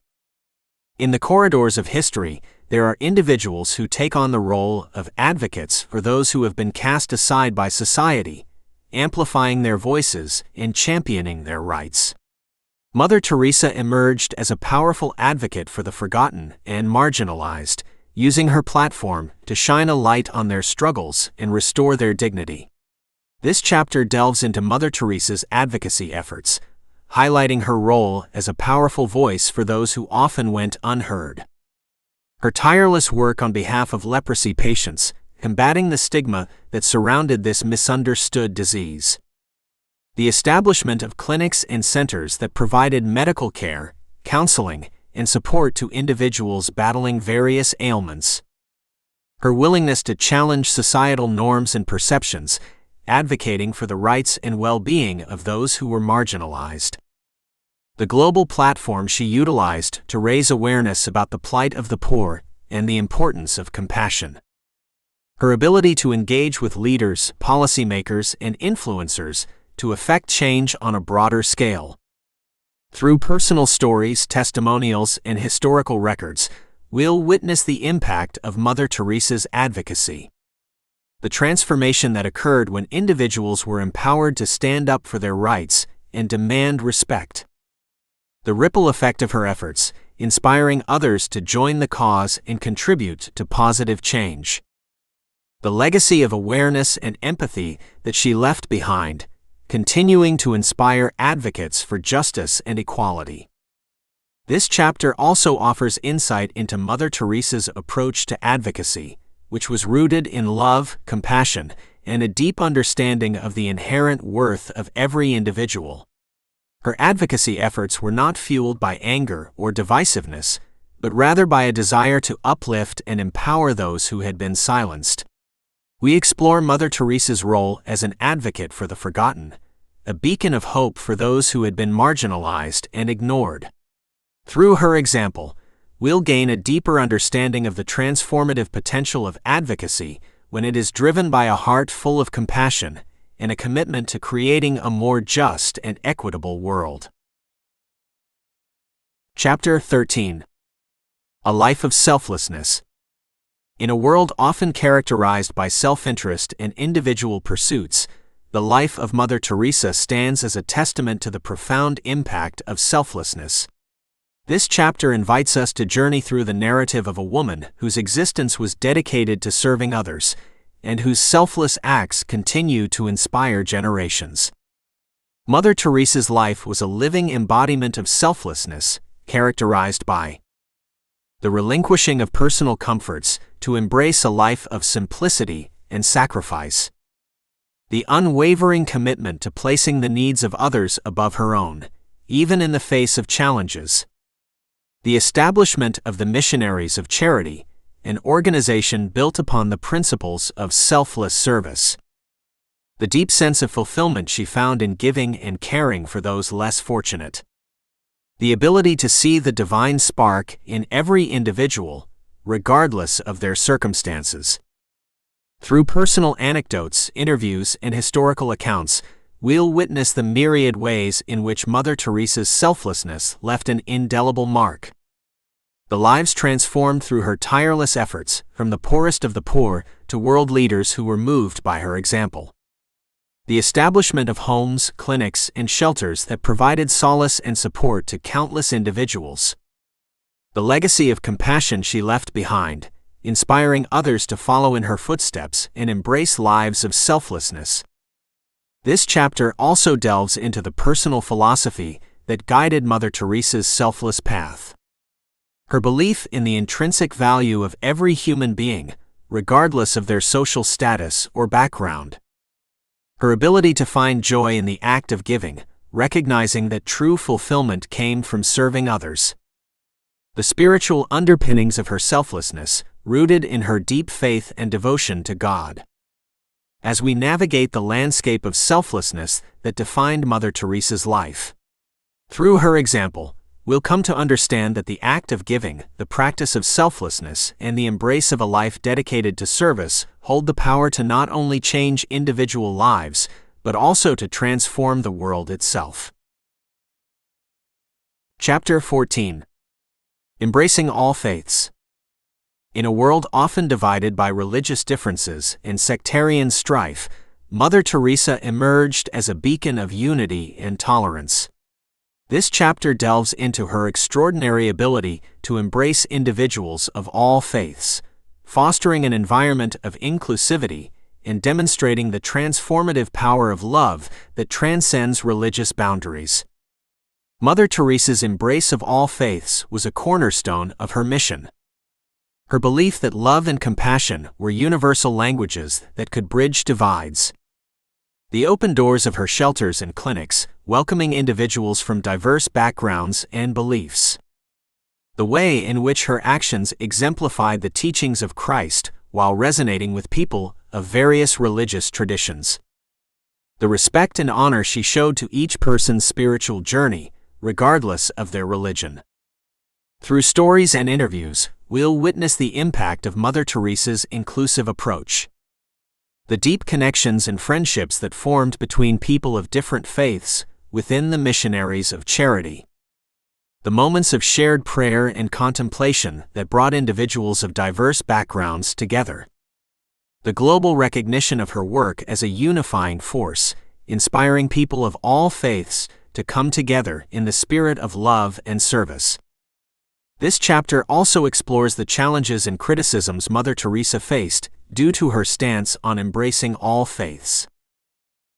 A: In the corridors of history, there are individuals who take on the role of advocates for those who have been cast aside by society, amplifying their voices and championing their rights. Mother Teresa emerged as a powerful advocate for the forgotten and marginalized, using her platform to shine a light on their struggles and restore their dignity. This chapter delves into Mother Teresa's advocacy efforts, highlighting her role as a powerful voice for those who often went unheard. Her tireless work on behalf of leprosy patients, combating the stigma that surrounded this misunderstood disease. The establishment of clinics and centers that provided medical care, counseling, and support to individuals battling various ailments. Her willingness to challenge societal norms and perceptions, advocating for the rights and well-being of those who were marginalized. The global platform she utilized to raise awareness about the plight of the poor and the importance of compassion. Her ability to engage with leaders, policymakers, and influencers to effect change on a broader scale. Through personal stories, testimonials, and historical records, we'll witness the impact of Mother Teresa's advocacy. The transformation that occurred when individuals were empowered to stand up for their rights and demand respect. The ripple effect of her efforts, inspiring others to join the cause and contribute to positive change. The legacy of awareness and empathy that she left behind, continuing to inspire advocates for justice and equality. This chapter also offers insight into Mother Teresa's approach to advocacy, which was rooted in love, compassion, and a deep understanding of the inherent worth of every individual. Her advocacy efforts were not fueled by anger or divisiveness, but rather by a desire to uplift and empower those who had been silenced. We explore Mother Teresa's role as an advocate for the forgotten, a beacon of hope for those who had been marginalized and ignored. Through her example, we'll gain a deeper understanding of the transformative potential of advocacy when it is driven by a heart full of compassion and a commitment to creating a more just and equitable world. Chapter 13. A Life of Selflessness. In a world often characterized by self-interest and individual pursuits, the life of Mother Teresa stands as a testament to the profound impact of selflessness. This chapter invites us to journey through the narrative of a woman whose existence was dedicated to serving others, and whose selfless acts continue to inspire generations. Mother Teresa's life was a living embodiment of selflessness, characterized by the relinquishing of personal comforts to embrace a life of simplicity and sacrifice. The unwavering commitment to placing the needs of others above her own, even in the face of challenges. The establishment of the Missionaries of Charity, an organization built upon the principles of selfless service. The deep sense of fulfillment she found in giving and caring for those less fortunate. The ability to see the divine spark in every individual, regardless of their circumstances. Through personal anecdotes, interviews, and historical accounts, we'll witness the myriad ways in which Mother Teresa's selflessness left an indelible mark. The lives transformed through her tireless efforts, from the poorest of the poor to world leaders who were moved by her example. The establishment of homes, clinics, and shelters that provided solace and support to countless individuals. The legacy of compassion she left behind, inspiring others to follow in her footsteps and embrace lives of selflessness. This chapter also delves into the personal philosophy that guided Mother Teresa's selfless path. Her belief in the intrinsic value of every human being, regardless of their social status or background. Her ability to find joy in the act of giving, recognizing that true fulfillment came from serving others. The spiritual underpinnings of her selflessness, rooted in her deep faith and devotion to God. As we navigate the landscape of selflessness that defined Mother Teresa's life. Through her example, we'll come to understand that the act of giving, the practice of selflessness, and the embrace of a life dedicated to service hold the power to not only change individual lives, but also to transform the world itself. Chapter 14. Embracing all faiths. In a world often divided by religious differences and sectarian strife, Mother Teresa emerged as a beacon of unity and tolerance. This chapter delves into her extraordinary ability to embrace individuals of all faiths, fostering an environment of inclusivity and demonstrating the transformative power of love that transcends religious boundaries. Mother Teresa's embrace of all faiths was a cornerstone of her mission. Her belief that love and compassion were universal languages that could bridge divides. The open doors of her shelters and clinics, welcoming individuals from diverse backgrounds and beliefs. The way in which her actions exemplified the teachings of Christ while resonating with people of various religious traditions. The respect and honor she showed to each person's spiritual journey, regardless of their religion. Through stories and interviews, we'll witness the impact of Mother Teresa's inclusive approach. The deep connections and friendships that formed between people of different faiths within the Missionaries of Charity. The moments of shared prayer and contemplation that brought individuals of diverse backgrounds together. The global recognition of her work as a unifying force, inspiring people of all faiths to come together in the spirit of love and service. This chapter also explores the challenges and criticisms Mother Teresa faced due to her stance on embracing all faiths.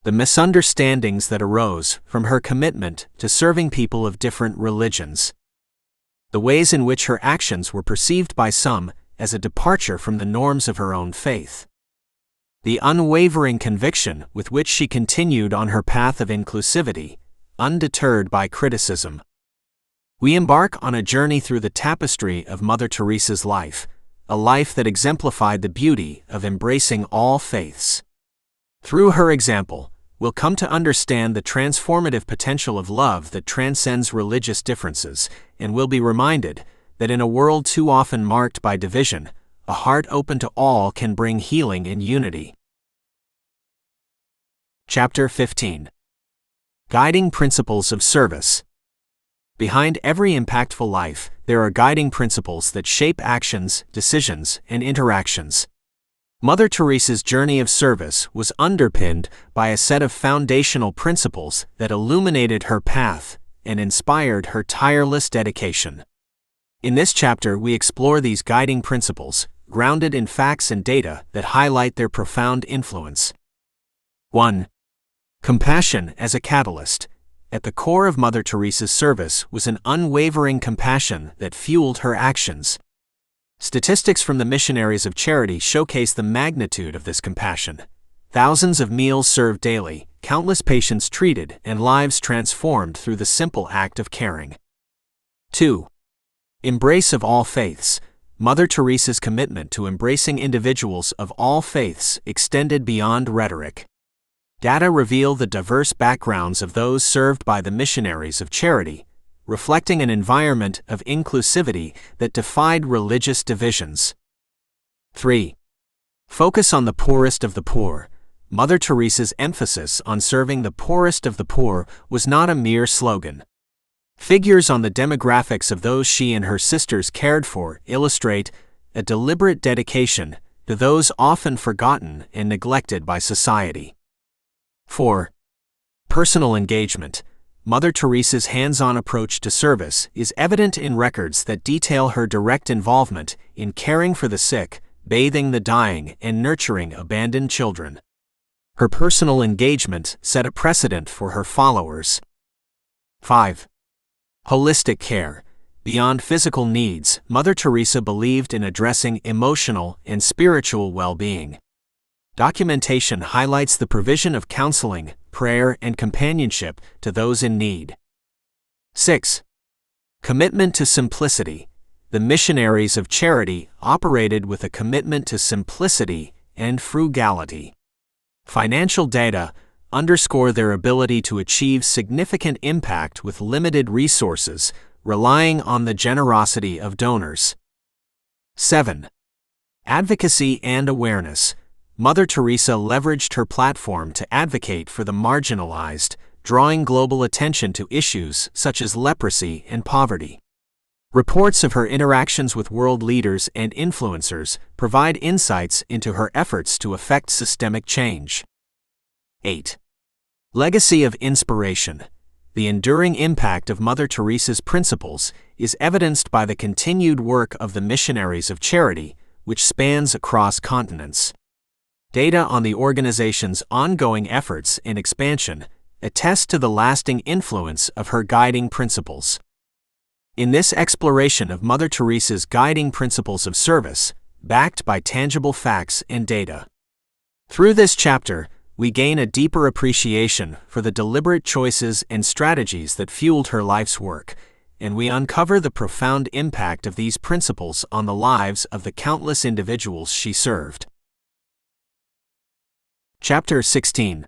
A: The misunderstandings that arose from her commitment to serving people of different religions. The ways in which her actions were perceived by some as a departure from the norms of her own faith. The unwavering conviction with which she continued on her path of inclusivity, undeterred by criticism. We embark on a journey through the tapestry of Mother Teresa's life, a life that exemplified the beauty of embracing all faiths. Through her example, we'll come to understand the transformative potential of love that transcends religious differences, and we'll be reminded that in a world too often marked by division, a heart open to all can bring healing and unity. Chapter 15. Guiding Principles of Service. Behind every impactful life, there are guiding principles that shape actions, decisions, and interactions. Mother Teresa's journey of service was underpinned by a set of foundational principles that illuminated her path and inspired her tireless dedication. In this chapter, we explore these guiding principles, grounded in facts and data that highlight their profound influence. 1. Compassion as a catalyst. At the core of Mother Teresa's service was an unwavering compassion that fueled her actions. Statistics from the Missionaries of Charity showcase the magnitude of this compassion. Thousands of meals served daily, countless patients treated, and lives transformed through the simple act of caring. 2. Embrace of all faiths. Mother Teresa's commitment to embracing individuals of all faiths extended beyond rhetoric. Data reveal the diverse backgrounds of those served by the Missionaries of Charity, reflecting an environment of inclusivity that defied religious divisions. 3. Focus on the poorest of the poor. Mother Teresa's emphasis on serving the poorest of the poor was not a mere slogan. Figures on the demographics of those she and her sisters cared for illustrate a deliberate dedication to those often forgotten and neglected by society. 4. Personal engagement. Mother Teresa's hands-on approach to service is evident in records that detail her direct involvement in caring for the sick, bathing the dying, and nurturing abandoned children. Her personal engagement set a precedent for her followers. 5. Holistic care. Beyond physical needs, Mother Teresa believed in addressing emotional and spiritual well-being. Documentation highlights the provision of counseling, prayer, and companionship to those in need. 6. Commitment to simplicity. The Missionaries of Charity operated with a commitment to simplicity and frugality. Financial data underscore their ability to achieve significant impact with limited resources, relying on the generosity of donors. 7. Advocacy and awareness. Mother Teresa leveraged her platform to advocate for the marginalized, drawing global attention to issues such as leprosy and poverty. Reports of her interactions with world leaders and influencers provide insights into her efforts to effect systemic change. 8. Legacy of inspiration. The enduring impact of Mother Teresa's principles is evidenced by the continued work of the Missionaries of Charity, which spans across continents. Data on the organization's ongoing efforts and expansion attest to the lasting influence of her guiding principles. In this exploration of Mother Teresa's guiding principles of service, backed by tangible facts and data. Through this chapter, we gain a deeper appreciation for the deliberate choices and strategies that fueled her life's work, and we uncover the profound impact of these principles on the lives of the countless individuals she served. Chapter 16.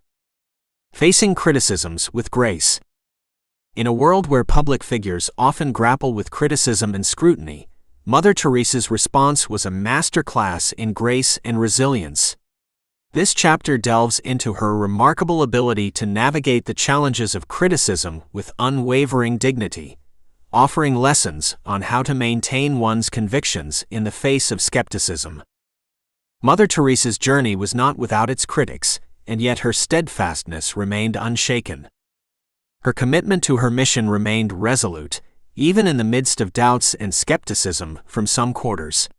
A: Facing Criticisms with Grace. In a world where public figures often grapple with criticism and scrutiny, Mother Teresa's response was a masterclass in grace and resilience. This chapter delves into her remarkable ability to navigate the challenges of criticism with unwavering dignity, offering lessons on how to maintain one's convictions in the face of skepticism. Mother Teresa's journey was not without its critics, and yet her steadfastness remained unshaken. Her commitment to her mission remained resolute, even in the midst of doubts and skepticism from some quarters.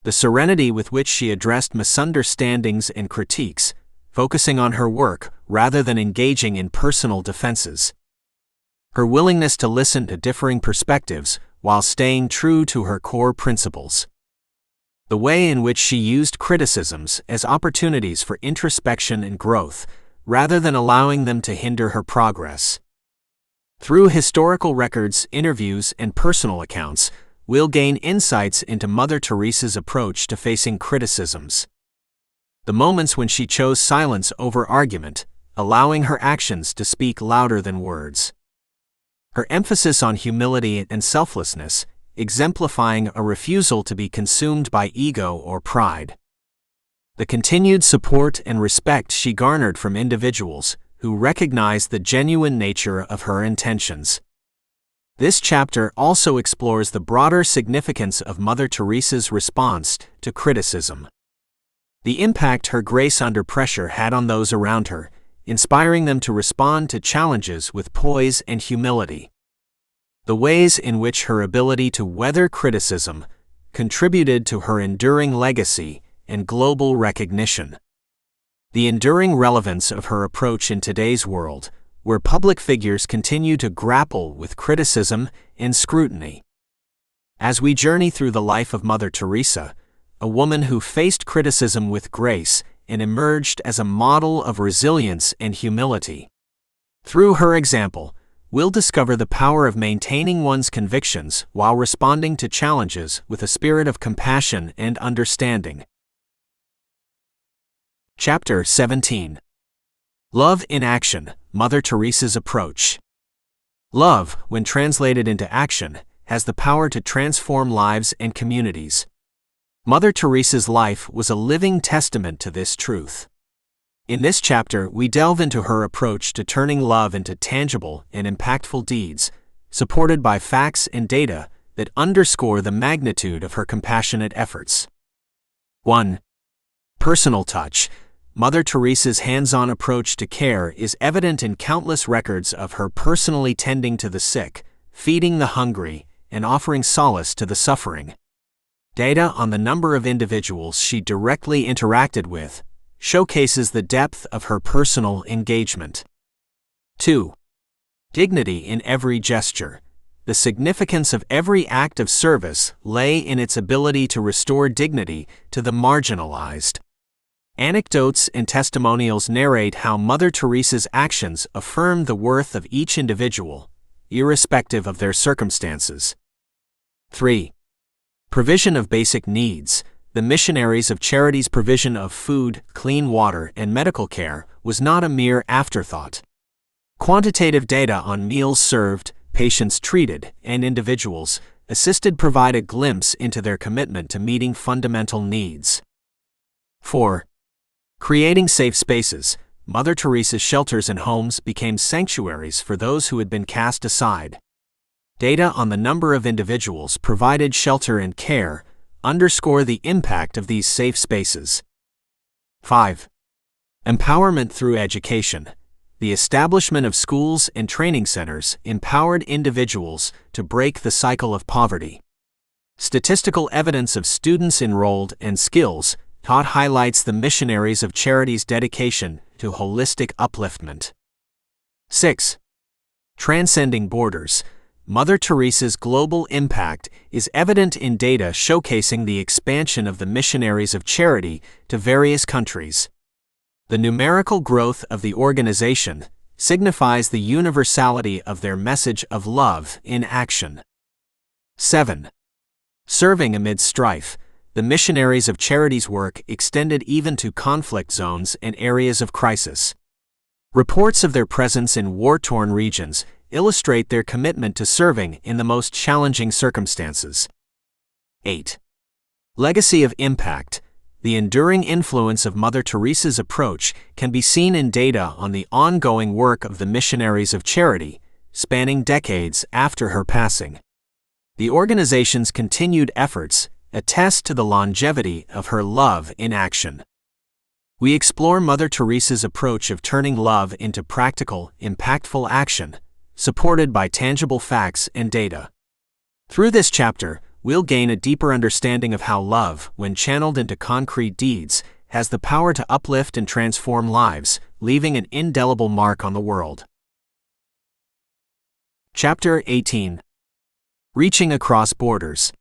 A: The serenity with which she addressed misunderstandings and critiques, focusing on her work rather than engaging in personal defenses. Her willingness to listen to differing perspectives while staying true to her core principles. The way in which she used criticisms as opportunities for introspection and growth, rather than allowing them to hinder her progress. Through historical records, interviews, and personal accounts, we'll gain insights into Mother Teresa's approach to facing criticisms. The moments when she chose silence over argument, allowing her actions to speak louder than words. Her emphasis on humility and selflessness, exemplifying a refusal to be consumed by ego or pride. The continued support and respect she garnered from individuals who recognized the genuine nature of her intentions. This chapter also explores the broader significance of Mother Teresa's response to criticism. The impact her grace under pressure had on those around her, inspiring them to respond to challenges with poise and humility. The ways in which her ability to weather criticism contributed to her enduring legacy and global recognition. The enduring relevance of her approach in today's world, where public figures continue to grapple with criticism and scrutiny. As we journey through the life of Mother Teresa, a woman who faced criticism with grace and emerged as a model of resilience and humility. Through her example, we'll discover the power of maintaining one's convictions while responding to challenges with a spirit of compassion and understanding. Chapter 17. Love in Action, Mother Teresa's Approach. Love, when translated into action, has the power to transform lives and communities. Mother Teresa's life was a living testament to this truth. In this chapter, we delve into her approach to turning love into tangible and impactful deeds, supported by facts and data that underscore the magnitude of her compassionate efforts. 1. Personal touch. Mother Teresa's hands-on approach to care is evident in countless records of her personally tending to the sick, feeding the hungry, and offering solace to the suffering. Data on the number of individuals she directly interacted with showcases the depth of her personal engagement. 2. Dignity in every gesture. the significance of every act of service lay in its ability to restore dignity to the marginalized. Anecdotes and testimonials narrate how Mother Teresa's actions affirmed the worth of each individual, irrespective of their circumstances. 3. Provision of basic needs. The Missionaries of Charity's provision of food, clean water, and medical care was not a mere afterthought. Quantitative data on meals served, patients treated, and individuals assisted provide a glimpse into their commitment to meeting fundamental needs. 4. Creating safe spaces. Mother Teresa's shelters and homes became sanctuaries for those who had been cast aside. Data on the number of individuals provided shelter and care underscore the impact of these safe spaces. 5. Empowerment through education. The establishment of schools and training centers empowered individuals to break the cycle of poverty. Statistical evidence of students enrolled and skills taught highlights the Missionaries of Charity's dedication to holistic upliftment. 6. Transcending borders. Mother Teresa's global impact is evident in data showcasing the expansion of the Missionaries of Charity to various countries. The numerical growth of the organization signifies the universality of their message of love in action. 7. Serving amid strife. The Missionaries of Charity's work extended even to conflict zones and areas of crisis. Reports of their presence in war-torn regions illustrate their commitment to serving in the most challenging circumstances. 8. Legacy of impact. The enduring influence of Mother Teresa's approach can be seen in data on the ongoing work of the Missionaries of Charity, spanning decades after her passing. The organization's continued efforts attest to the longevity of her love in action. We explore Mother Teresa's approach of turning love into practical, impactful action, supported by tangible facts and data. Through this chapter, we'll gain a deeper understanding of how love, when channeled into concrete deeds, has the power to uplift and transform lives, leaving an indelible mark on the world. Chapter 18. Reaching Across Borders.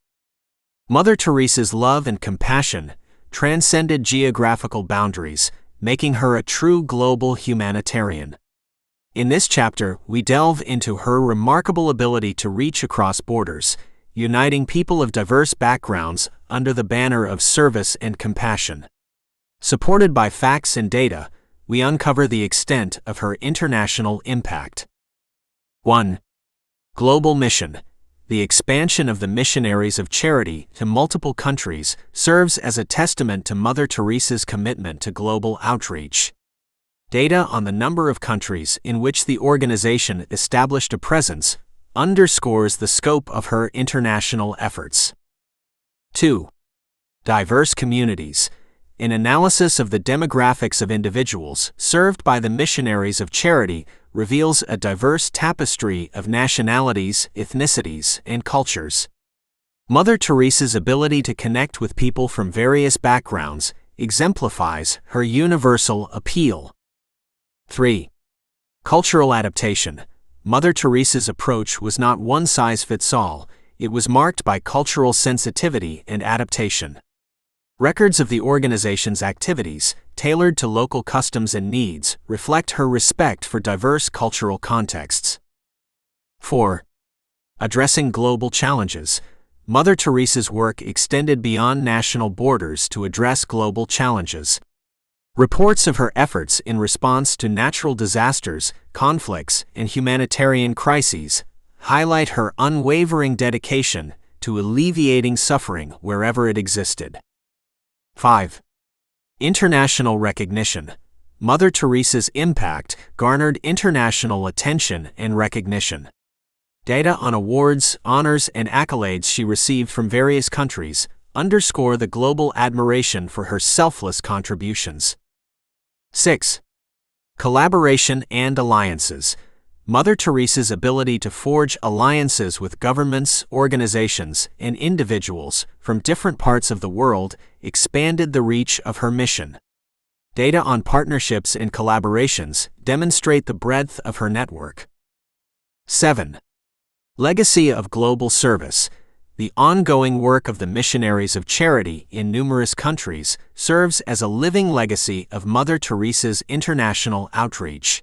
A: Mother Teresa's love and compassion transcended geographical boundaries, making her a true global humanitarian. In this chapter, we delve into her remarkable ability to reach across borders, uniting people of diverse backgrounds under the banner of service and compassion. Supported by facts and data, we uncover the extent of her international impact. 1. Global mission. The expansion of the Missionaries of Charity to multiple countries serves as a testament to Mother Teresa's commitment to global outreach. Data on the number of countries in which the organization established a presence underscores the scope of her international efforts. 2. Diverse communities. An analysis of the demographics of individuals served by the Missionaries of Charity reveals a diverse tapestry of nationalities, ethnicities, and cultures. Mother Teresa's ability to connect with people from various backgrounds exemplifies her universal appeal. 3. Cultural adaptation. Mother Teresa's approach was not one-size-fits-all, it was marked by cultural sensitivity and adaptation. Records of the organization's activities, tailored to local customs and needs, reflect her respect for diverse cultural contexts. 4. Addressing global challenges. Mother Teresa's work extended beyond national borders to address global challenges. Reports of her efforts in response to natural disasters, conflicts, and humanitarian crises highlight her unwavering dedication to alleviating suffering wherever it existed. 5. International recognition. Mother Teresa's impact garnered international attention and recognition. Data on awards, honors, and accolades she received from various countries underscore the global admiration for her selfless contributions. 6. Collaboration and alliances. Mother Teresa's ability to forge alliances with governments, organizations, and individuals from different parts of the world expanded the reach of her mission. Data on partnerships and collaborations demonstrate the breadth of her network. 7. Legacy of global service. The ongoing work of the Missionaries of Charity in numerous countries serves as a living legacy of Mother Teresa's international outreach.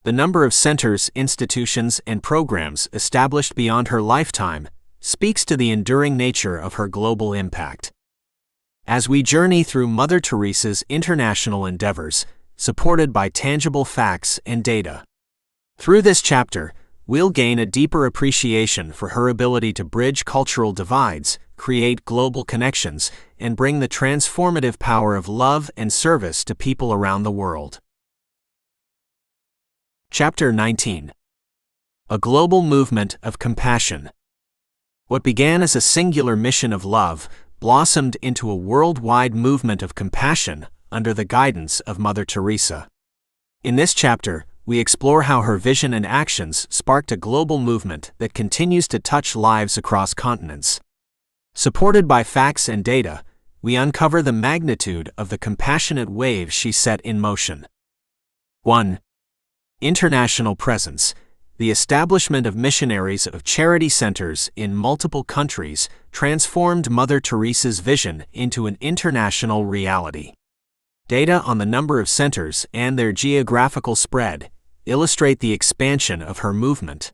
A: The number of centers, institutions, and programs established beyond her lifetime speaks to the enduring nature of her global impact. As we journey through Mother Teresa's international endeavors, supported by tangible facts and data. Through this chapter, we'll gain a deeper appreciation for her ability to bridge cultural divides, create global connections, and bring the transformative power of love and service to people around the world. Chapter 19. A Global Movement of Compassion. What began as a singular mission of love blossomed into a worldwide movement of compassion under the guidance of Mother Teresa. In this chapter, we explore how her vision and actions sparked a global movement that continues to touch lives across continents. Supported by facts and data, we uncover the magnitude of the compassionate wave she set in motion. 1. International presence. The establishment of Missionaries of Charity centers in multiple countries transformed Mother Teresa's vision into an international reality. Data on the number of centers and their geographical spread illustrate the expansion of her movement.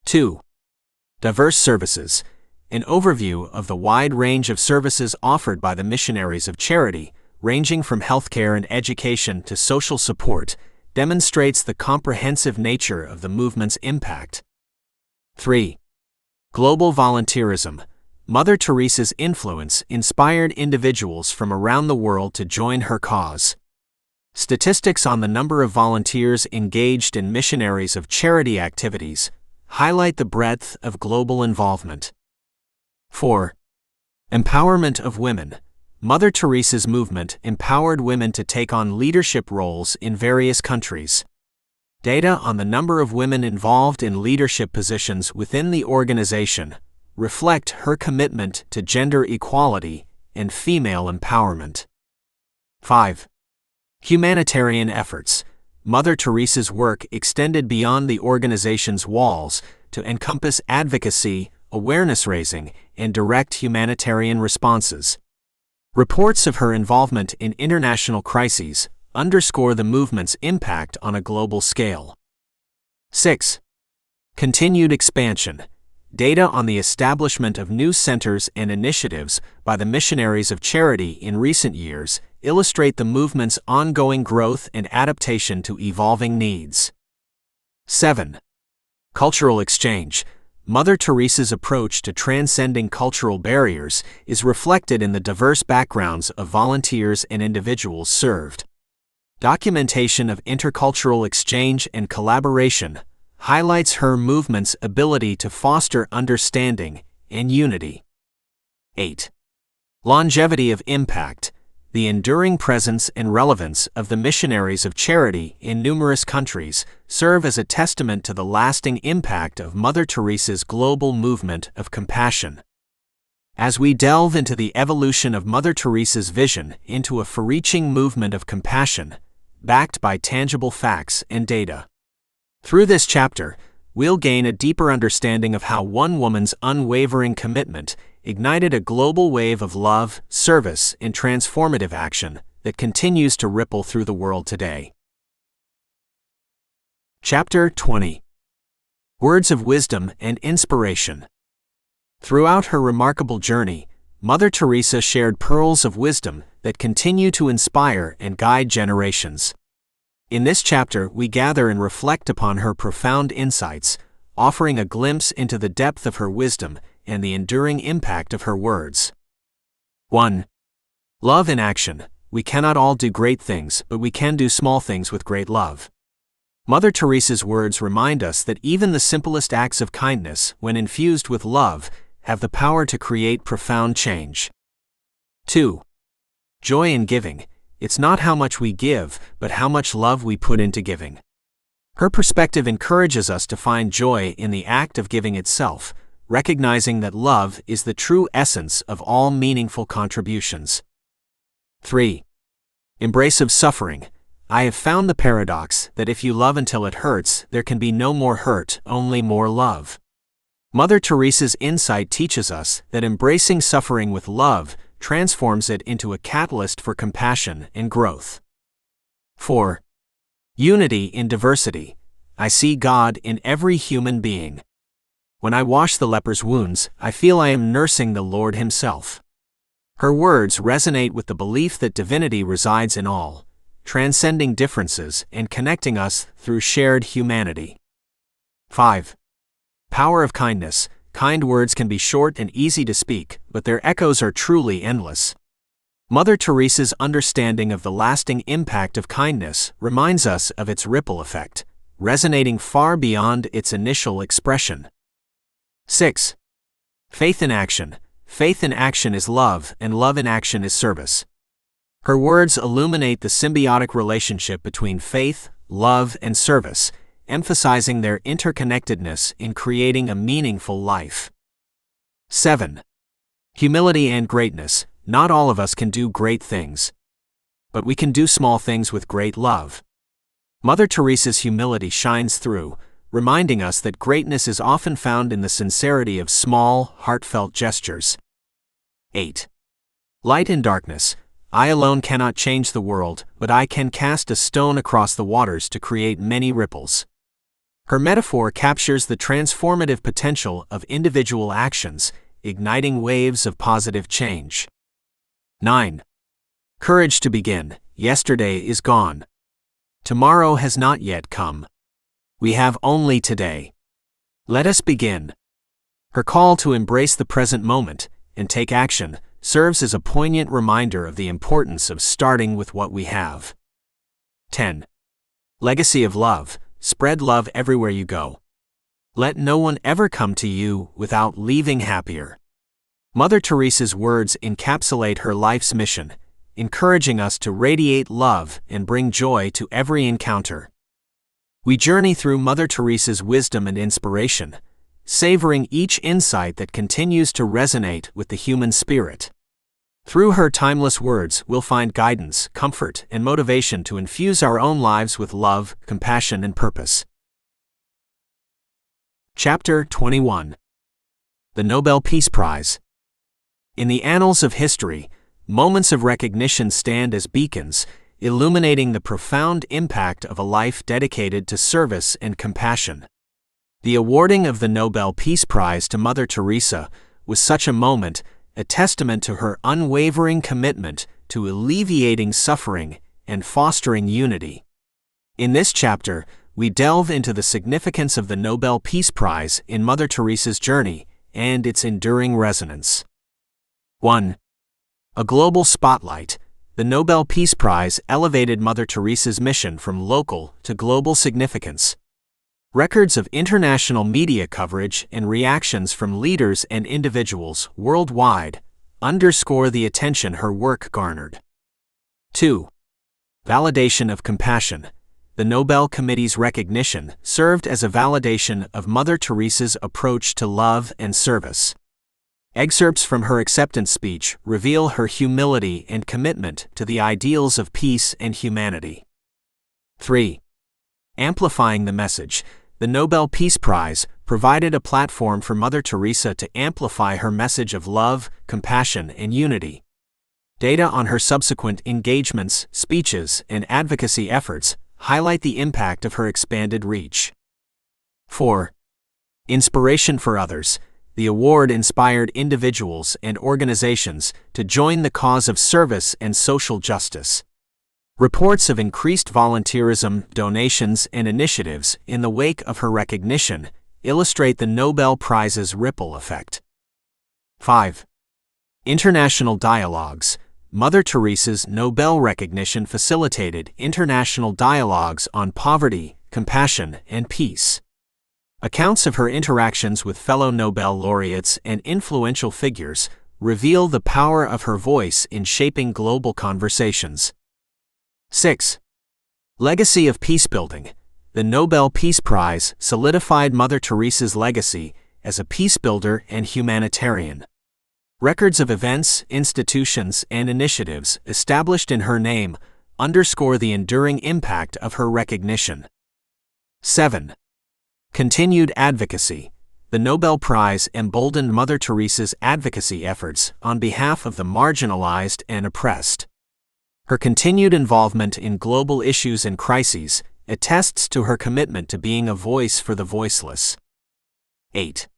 A: 2. Diverse services. An overview of the wide range of services offered by the Missionaries of Charity, ranging from healthcare and education to social support, demonstrates the comprehensive nature of the movement's impact. 3. Global volunteerism. Mother Teresa's influence inspired individuals from around the world to join her cause. Statistics on the number of volunteers engaged in Missionaries of Charity activities highlight the breadth of global involvement. 4. Empowerment of women. Mother Teresa's movement empowered women to take on leadership roles in various countries. Data on the number of women involved in leadership positions within the organization reflect her commitment to gender equality and female empowerment. 5. Humanitarian efforts. Mother Teresa's work extended beyond the organization's walls to encompass advocacy, awareness-raising, and direct humanitarian responses. Reports of her involvement in international crises underscore the movement's impact on a global scale. 6. Continued expansion. Data on the establishment of new centers and initiatives by the Missionaries of Charity in recent years illustrate the movement's ongoing growth and adaptation to evolving needs. 7. Cultural exchange. Mother Teresa's approach to transcending cultural barriers is reflected in the diverse backgrounds of volunteers and individuals served. Documentation of intercultural exchange and collaboration highlights her movement's ability to foster understanding and unity. 8. Longevity of impact. The enduring presence and relevance of the Missionaries of Charity in numerous countries serve as a testament to the lasting impact of Mother Teresa's global movement of compassion. As we delve into the evolution of Mother Teresa's vision into a far-reaching movement of compassion, backed by tangible facts and data. Through this chapter, we'll gain a deeper understanding of how one woman's unwavering commitment ignited a global wave of love, service, and transformative action that continues to ripple through the world today. Chapter 20. Words of Wisdom and Inspiration. Throughout her remarkable journey, Mother Teresa shared pearls of wisdom that continue to inspire and guide generations. In this chapter, we gather and reflect upon her profound insights, offering a glimpse into the depth of her wisdom and the enduring impact of her words. 1. Love in action. We cannot all do great things, but we can do small things with great love. Mother Teresa's words remind us that even the simplest acts of kindness, when infused with love, have the power to create profound change. 2. Joy in giving. It's not how much we give, but how much love we put into giving. Her perspective encourages us to find joy in the act of giving itself, recognizing that love is the true essence of all meaningful contributions. 3. Embrace of suffering. I have found the paradox that if you love until it hurts, there can be no more hurt, only more love. Mother Teresa's insight teaches us that embracing suffering with love transforms it into a catalyst for compassion and growth. 4. Unity in diversity. I see God in every human being. When I wash the leper's wounds, I feel I am nursing the Lord Himself. Her words resonate with the belief that divinity resides in all, transcending differences and connecting us through shared humanity. 5. Power of kindness. Kind words can be short and easy to speak, but their echoes are truly endless. Mother Teresa's understanding of the lasting impact of kindness reminds us of its ripple effect, resonating far beyond its initial expression. 6. Faith in action. Faith in action is love, and love in action is service. Her words illuminate the symbiotic relationship between faith, love, and service, emphasizing their interconnectedness in creating a meaningful life. 7. Humility and greatness. Not all of us can do great things, but we can do small things with great love. Mother Teresa's humility shines through, reminding us that greatness is often found in the sincerity of small, heartfelt gestures. 8. Light in darkness. I alone cannot change the world, but I can cast a stone across the waters to create many ripples. Her metaphor captures the transformative potential of individual actions, igniting waves of positive change. 9. Courage to begin. Yesterday is gone. Tomorrow has not yet come. We have only today. Let us begin. Her call to embrace the present moment and take action serves as a poignant reminder of the importance of starting with what we have. 10. Legacy of love. Spread love everywhere you go. Let no one ever come to you without leaving happier. Mother Teresa's words encapsulate her life's mission, encouraging us to radiate love and bring joy to every encounter. We journey through Mother Teresa's wisdom and inspiration, savoring each insight that continues to resonate with the human spirit. Through her timeless words, we'll find guidance, comfort, and motivation to infuse our own lives with love, compassion, and purpose. Chapter 21. The Nobel Peace Prize. In the annals of history, moments of recognition stand as beacons, illuminating the profound impact of a life dedicated to service and compassion. The awarding of the Nobel Peace Prize to Mother Teresa was such a moment, a testament to her unwavering commitment to alleviating suffering and fostering unity. In this chapter, we delve into the significance of the Nobel Peace Prize in Mother Teresa's journey and its enduring resonance. 1. A global spotlight. The Nobel Peace Prize elevated Mother Teresa's mission from local to global significance. Records of international media coverage and reactions from leaders and individuals worldwide underscore the attention her work garnered. 2. Validation of compassion. The Nobel Committee's recognition served as a validation of Mother Teresa's approach to love and service. Excerpts from her acceptance speech reveal her humility and commitment to the ideals of peace and humanity. 3. Amplifying the message. The Nobel Peace Prize provided a platform for Mother Teresa to amplify her message of love, compassion, and unity. Data on her subsequent engagements, speeches, and advocacy efforts highlight the impact of her expanded reach. 4. Inspiration for others. The award inspired individuals and organizations to join the cause of service and social justice. Reports of increased volunteerism, donations, and initiatives in the wake of her recognition illustrate the Nobel Prize's ripple effect. 5. International dialogues. Mother Teresa's Nobel recognition facilitated international dialogues on poverty, compassion, and peace. Accounts of her interactions with fellow Nobel laureates and influential figures reveal the power of her voice in shaping global conversations. 6. Legacy of peacebuilding. The Nobel Peace Prize solidified Mother Teresa's legacy as a peacebuilder and humanitarian. Records of events, institutions, and initiatives established in her name underscore the enduring impact of her recognition. 7. Continued advocacy. The Nobel Prize emboldened Mother Teresa's advocacy efforts on behalf of the marginalized and oppressed. Her continued involvement in global issues and crises attests to her commitment to being a voice for the voiceless. 8.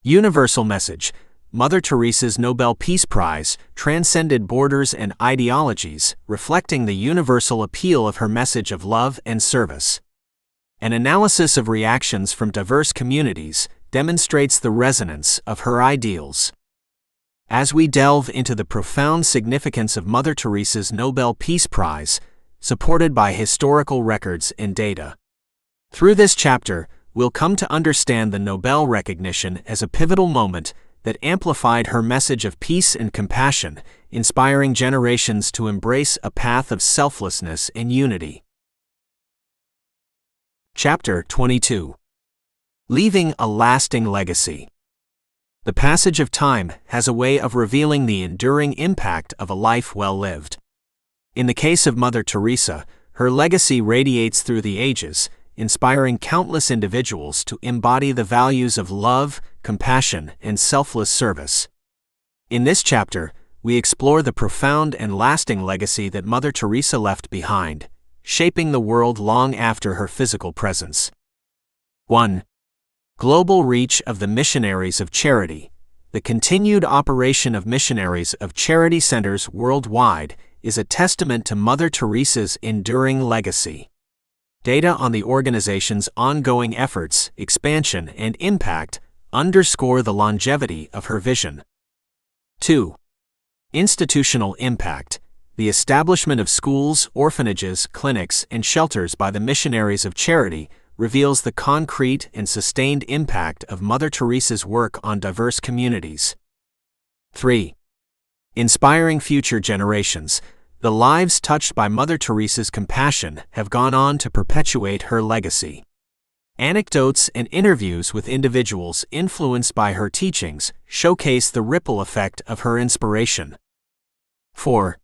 A: Universal message. Mother Teresa's Nobel Peace Prize transcended borders and ideologies, reflecting the universal appeal of her message of love and service. An analysis of reactions from diverse communities demonstrates the resonance of her ideals. As we delve into the profound significance of Mother Teresa's Nobel Peace Prize, supported by historical records and data. Through this chapter, we'll come to understand the Nobel recognition as a pivotal moment that amplified her message of peace and compassion, inspiring generations to embrace a path of selflessness and unity. Chapter 22. Leaving a lasting legacy. The passage of time has a way of revealing the enduring impact of a life well lived. In the case of Mother Teresa, her legacy radiates through the ages, inspiring countless individuals to embody the values of love, compassion, and selfless service. In this chapter, we explore the profound and lasting legacy that Mother Teresa left behind, shaping the world long after her physical presence. 1. Global reach of the Missionaries of Charity. The continued operation of Missionaries of Charity centers worldwide is a testament to Mother Teresa's enduring legacy. Data on the organization's ongoing efforts, expansion, and impact underscore the longevity of her vision. 2. Institutional impact. The establishment of schools, orphanages, clinics, and shelters by the Missionaries of Charity reveals the concrete and sustained impact of Mother Teresa's work on diverse communities. 3. Inspiring future generations. The lives touched by Mother Teresa's compassion have gone on to perpetuate her legacy. Anecdotes and interviews with individuals influenced by her teachings showcase the ripple effect of her inspiration. 4.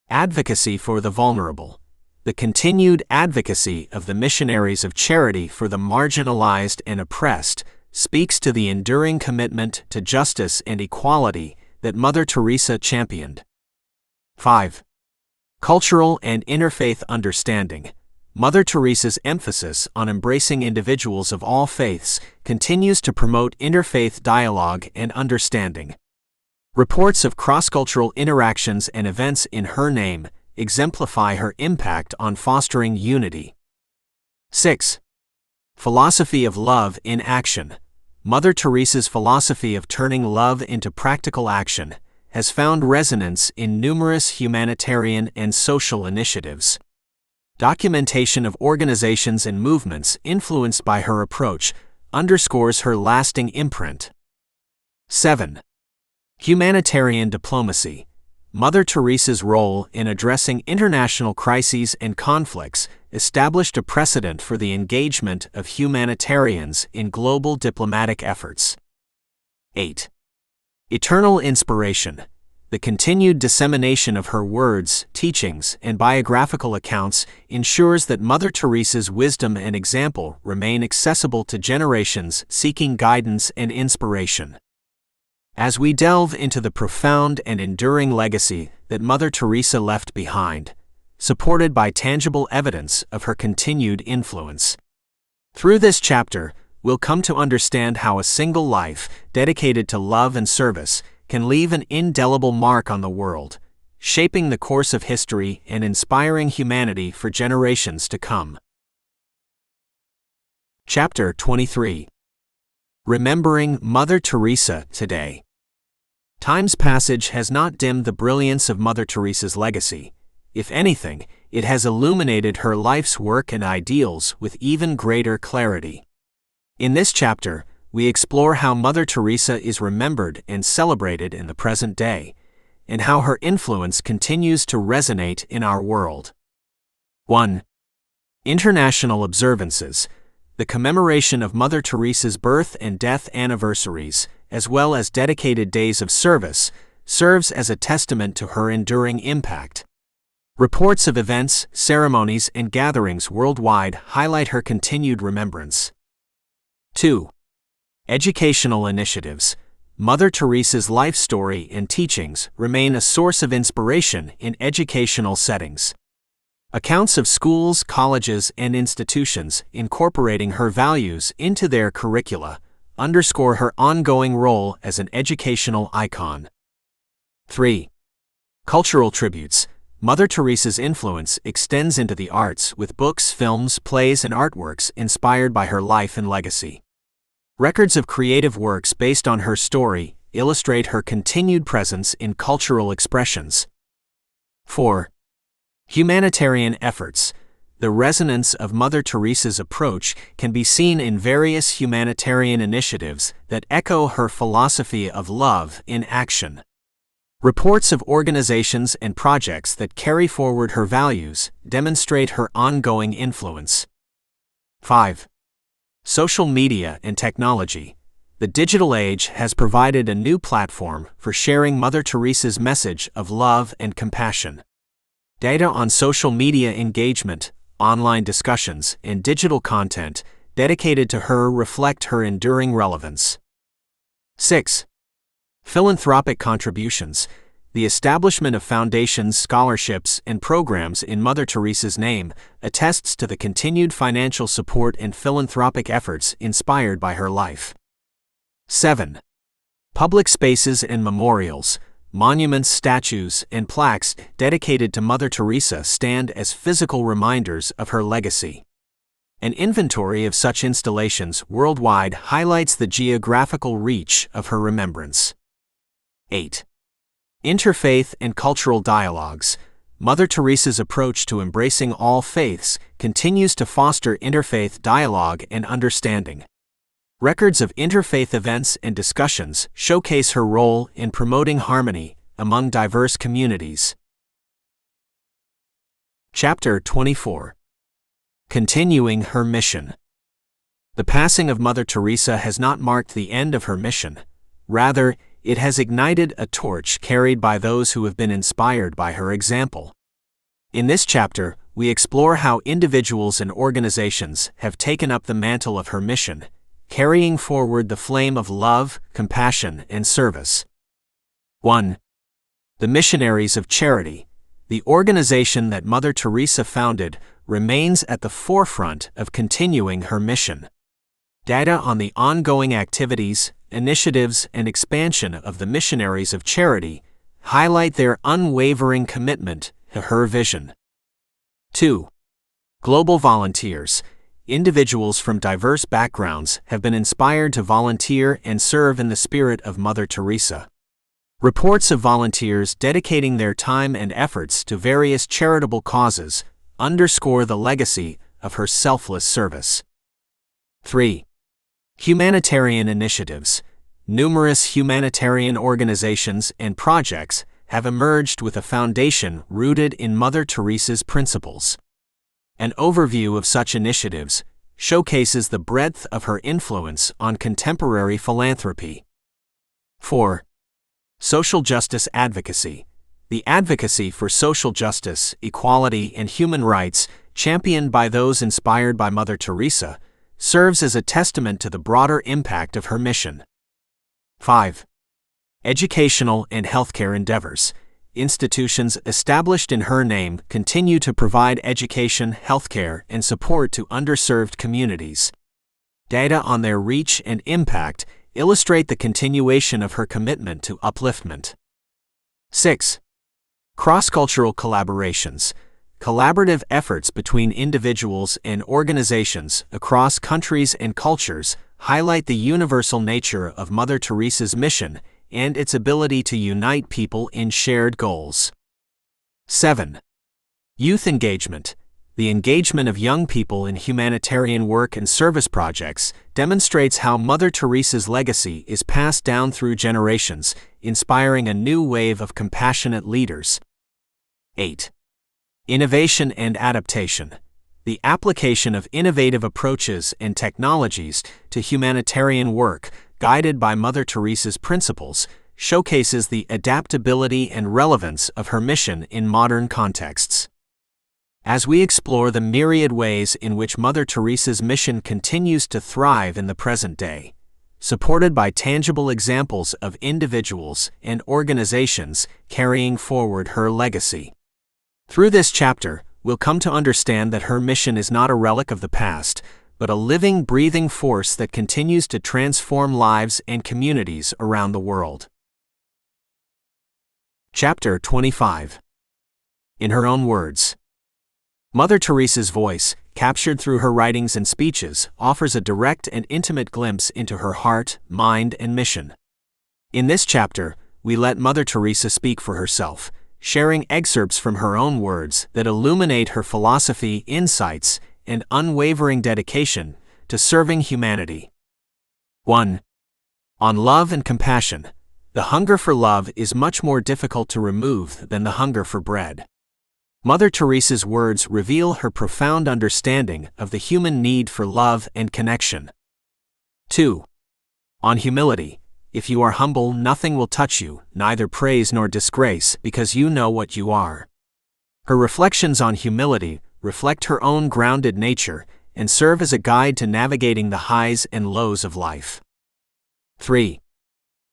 A: Advocacy for the vulnerable. The continued advocacy of the Missionaries of Charity for the marginalized and oppressed speaks to the enduring commitment to justice and equality that Mother Teresa championed. 5. Cultural and interfaith understanding. Mother Teresa's emphasis on embracing individuals of all faiths continues to promote interfaith dialogue and understanding. Reports of cross-cultural interactions and events in her name exemplify her impact on fostering unity. 6. Philosophy of love in action. Mother Teresa's philosophy of turning love into practical action has found resonance in numerous humanitarian and social initiatives. Documentation of organizations and movements influenced by her approach underscores her lasting imprint. 7. Humanitarian diplomacy. Mother Teresa's role in addressing international crises and conflicts established a precedent for the engagement of humanitarians in global diplomatic efforts. 8. Eternal inspiration. The continued dissemination of her words, teachings, and biographical accounts ensures that Mother Teresa's wisdom and example remain accessible to generations seeking guidance and inspiration. As we delve into the profound and enduring legacy that Mother Teresa left behind, supported by tangible evidence of her continued influence. Through this chapter, we'll come to understand how a single life dedicated to love and service can leave an indelible mark on the world, shaping the course of history and inspiring humanity for generations to come. Chapter 23. Remembering Mother Teresa today. Time's passage has not dimmed the brilliance of Mother Teresa's legacy. If anything, it has illuminated her life's work and ideals with even greater clarity. In this chapter, we explore how Mother Teresa is remembered and celebrated in the present day, and how her influence continues to resonate in our world. 1. International observances. The commemoration of Mother Teresa's birth and death anniversaries, as well as dedicated days of service, serves as a testament to her enduring impact. Reports of events, ceremonies, and gatherings worldwide highlight her continued remembrance. 2. Educational initiatives. Mother Teresa's life story and teachings remain a source of inspiration in educational settings. Accounts of schools, colleges, and institutions incorporating her values into their curricula underscore her ongoing role as an educational icon. 3. Cultural tributes. Mother Teresa's influence extends into the arts with books, films, plays, and artworks inspired by her life and legacy. Records of creative works based on her story illustrate her continued presence in cultural expressions. 4. Humanitarian efforts. The resonance of Mother Teresa's approach can be seen in various humanitarian initiatives that echo her philosophy of love in action. Reports of organizations and projects that carry forward her values demonstrate her ongoing influence. 5. Social media and technology. The digital age has provided a new platform for sharing Mother Teresa's message of love and compassion. Data on social media engagement, online discussions, and digital content dedicated to her reflect her enduring relevance. 6. Philanthropic contributions. The establishment of foundations, scholarships, and programs in Mother Teresa's name attests to the continued financial support and philanthropic efforts inspired by her life. 7. Public spaces and memorials. Monuments, statues, and plaques dedicated to Mother Teresa stand as physical reminders of her legacy. An inventory of such installations worldwide highlights the geographical reach of her remembrance. 8. Interfaith and cultural dialogues. Mother Teresa's approach to embracing all faiths continues to foster interfaith dialogue and understanding. Records of interfaith events and discussions showcase her role in promoting harmony among diverse communities. Chapter 24. Continuing her mission. The passing of Mother Teresa has not marked the end of her mission. Rather, it has ignited a torch carried by those who have been inspired by her example. In this chapter, we explore how individuals and organizations have taken up the mantle of her mission, carrying forward the flame of love, compassion, and service. 1. The Missionaries of Charity. The organization that Mother Teresa founded remains at the forefront of continuing her mission. Data on the ongoing activities, initiatives, and expansion of the Missionaries of Charity highlight their unwavering commitment to her vision. 2. Global volunteers. Individuals from diverse backgrounds have been inspired to volunteer and serve in the spirit of Mother Teresa. Reports of volunteers dedicating their time and efforts to various charitable causes underscore the legacy of her selfless service. 3. Humanitarian initiatives. Numerous humanitarian organizations and projects have emerged with a foundation rooted in Mother Teresa's principles. An overview of such initiatives showcases the breadth of her influence on contemporary philanthropy. 4. Social justice advocacy. The advocacy for social justice, equality, and human rights, championed by those inspired by Mother Teresa, serves as a testament to the broader impact of her mission. 5. Educational and healthcare endeavors. Institutions established in her name continue to provide education, healthcare, and support to underserved communities. Data on their reach and impact illustrate the continuation of her commitment to upliftment. 6. Cross-cultural collaborations. Collaborative efforts between individuals and organizations across countries and cultures highlight the universal nature of Mother Teresa's mission and its ability to unite people in shared goals. 7. Youth engagement. The engagement of young people in humanitarian work and service projects demonstrates how Mother Teresa's legacy is passed down through generations, inspiring a new wave of compassionate leaders. 8. Innovation and adaptation. The application of innovative approaches and technologies to humanitarian work, guided by Mother Teresa's principles, showcases the adaptability and relevance of her mission in modern contexts. As we explore the myriad ways in which Mother Teresa's mission continues to thrive in the present day, supported by tangible examples of individuals and organizations carrying forward her legacy. Through this chapter, we'll come to understand that her mission is not a relic of the past, but a living, breathing force that continues to transform lives and communities around the world. Chapter 25. In her own words. Mother Teresa's voice, captured through her writings and speeches, offers a direct and intimate glimpse into her heart, mind, and mission. In this chapter, we let Mother Teresa speak for herself, sharing excerpts from her own words that illuminate her philosophy, insights, and unwavering dedication to serving humanity. 1. On love and compassion. The hunger for love is much more difficult to remove than the hunger for bread. Mother Teresa's words reveal her profound understanding of the human need for love and connection. 2. On humility. If you are humble, nothing will touch you, neither praise nor disgrace, because you know what you are. Her reflections on humility reflect her own grounded nature and serve as a guide to navigating the highs and lows of life. 3.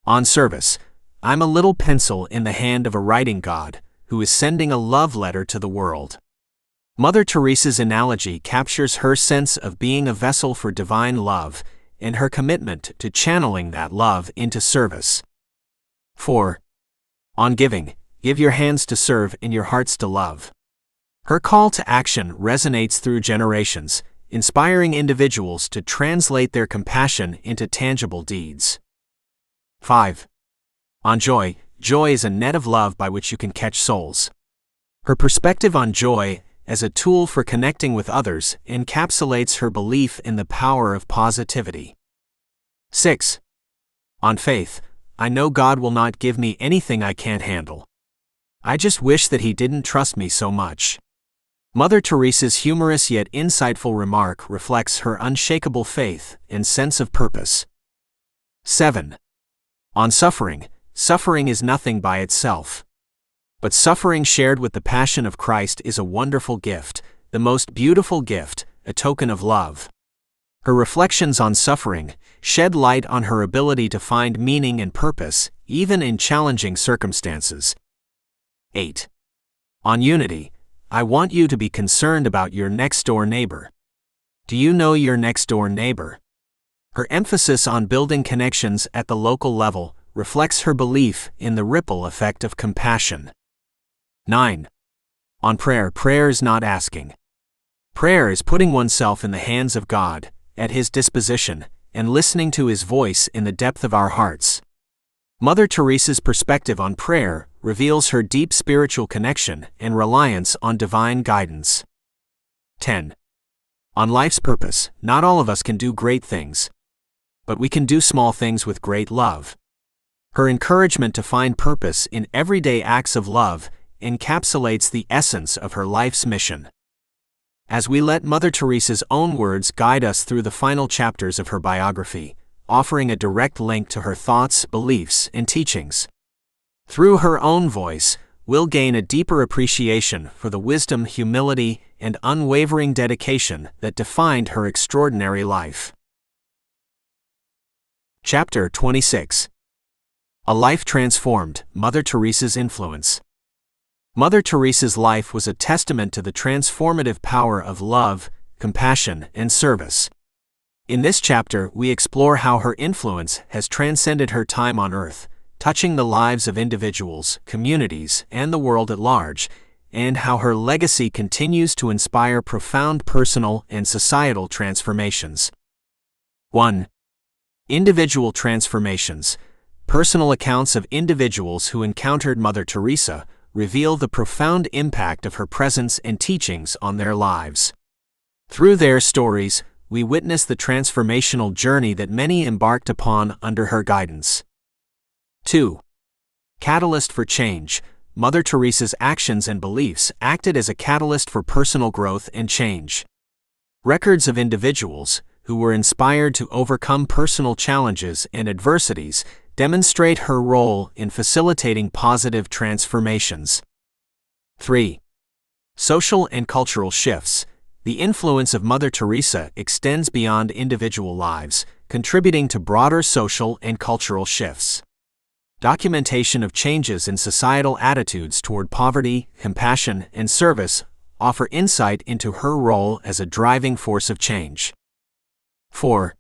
A: On service. I'm a little pencil in the hand of a writing god, who is sending a love letter to the world. Mother Teresa's analogy captures her sense of being a vessel for divine love and her commitment to channeling that love into service. 4. On giving. Give your hands to serve and your hearts to love. Her call to action resonates through generations, inspiring individuals to translate their compassion into tangible deeds. 5. On joy. Joy is a net of love by which you can catch souls. Her perspective on joy as a tool for connecting with others encapsulates her belief in the power of positivity. 6. On faith. I know God will not give me anything I can't handle. I just wish that He didn't trust me so much. Mother Teresa's humorous yet insightful remark reflects her unshakable faith and sense of purpose. 7. On suffering. Suffering is nothing by itself. But suffering shared with the passion of Christ is a wonderful gift, the most beautiful gift, a token of love. Her reflections on suffering shed light on her ability to find meaning and purpose, even in challenging circumstances. 8. On unity. I want you to be concerned about your next-door neighbor. Do you know your next-door neighbor? Her emphasis on building connections at the local level reflects her belief in the ripple effect of compassion. 9. On prayer. Prayer is not asking. Prayer is putting oneself in the hands of God, at His disposition, and listening to His voice in the depth of our hearts. Mother Teresa's perspective on prayer reveals her deep spiritual connection and reliance on divine guidance. 10. On life's purpose. Not all of us can do great things, but we can do small things with great love. Her encouragement to find purpose in everyday acts of love encapsulates the essence of her life's mission. As we let Mother Teresa's own words guide us through the final chapters of her biography, offering a direct link to her thoughts, beliefs, and teachings. Through her own voice, we'll gain a deeper appreciation for the wisdom, humility, and unwavering dedication that defined her extraordinary life. Chapter 26. A life transformed. Mother Teresa's influence. Mother Teresa's life was a testament to the transformative power of love, compassion, and service. In this chapter, we explore how her influence has transcended her time on Earth, touching the lives of individuals, communities, and the world at large, and how her legacy continues to inspire profound personal and societal transformations. 1. Individual transformations. Personal accounts of individuals who encountered Mother Teresa reveal the profound impact of her presence and teachings on their lives. Through their stories, we witness the transformational journey that many embarked upon under her guidance. 2. Catalyst for change. Mother Teresa's actions and beliefs acted as a catalyst for personal growth and change. Records of individuals who were inspired to overcome personal challenges and adversities demonstrate her role in facilitating positive transformations. 3. Social and cultural shifts. The influence of Mother Teresa extends beyond individual lives, contributing to broader social and cultural shifts. Documentation of changes in societal attitudes toward poverty, compassion, and service offer insight into her role as a driving force of change. 4.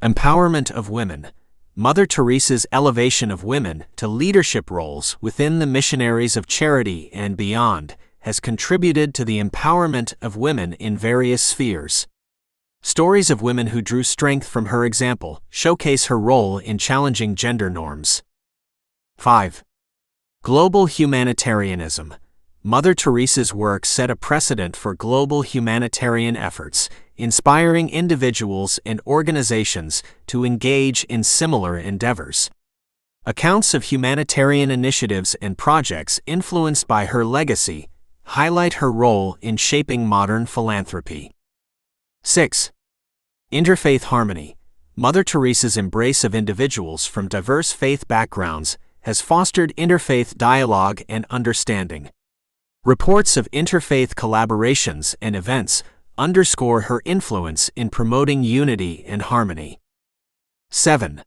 A: Empowerment of women. Mother Teresa's elevation of women to leadership roles within the Missionaries of Charity and beyond has contributed to the empowerment of women in various spheres. Stories of women who drew strength from her example showcase her role in challenging gender norms. 5. Global humanitarianism. Mother Teresa's work set a precedent for global humanitarian efforts, inspiring individuals and organizations to engage in similar endeavors. Accounts of humanitarian initiatives and projects influenced by her legacy highlight her role in shaping modern philanthropy. 6. Interfaith harmony. Mother Teresa's embrace of individuals from diverse faith backgrounds has fostered interfaith dialogue and understanding. Reports of interfaith collaborations and events underscore her influence in promoting unity and harmony. 7.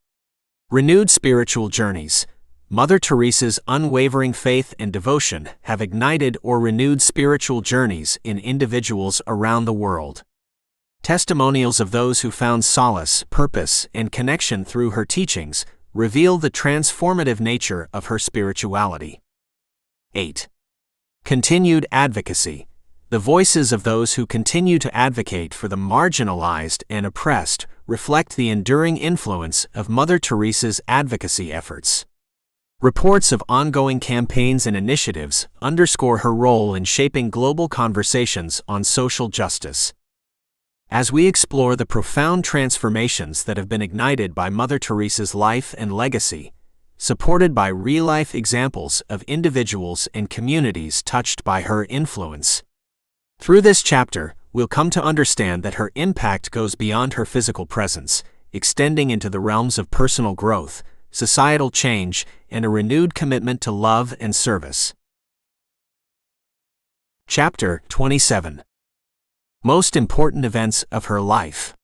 A: Renewed spiritual journeys. Mother Teresa's unwavering faith and devotion have ignited or renewed spiritual journeys in individuals around the world. Testimonials of those who found solace, purpose, and connection through her teachings reveal the transformative nature of her spirituality. 8. Continued advocacy. The voices of those who continue to advocate for the marginalized and oppressed reflect the enduring influence of Mother Teresa's advocacy efforts. Reports of ongoing campaigns and initiatives underscore her role in shaping global conversations on social justice. As we explore the profound transformations that have been ignited by Mother Teresa's life and legacy, supported by real-life examples of individuals and communities touched by her influence. Through this chapter, we'll come to understand that her impact goes beyond her physical presence, extending into the realms of personal growth, societal change, and a renewed commitment to love and service. Chapter 27. Most important events of her life.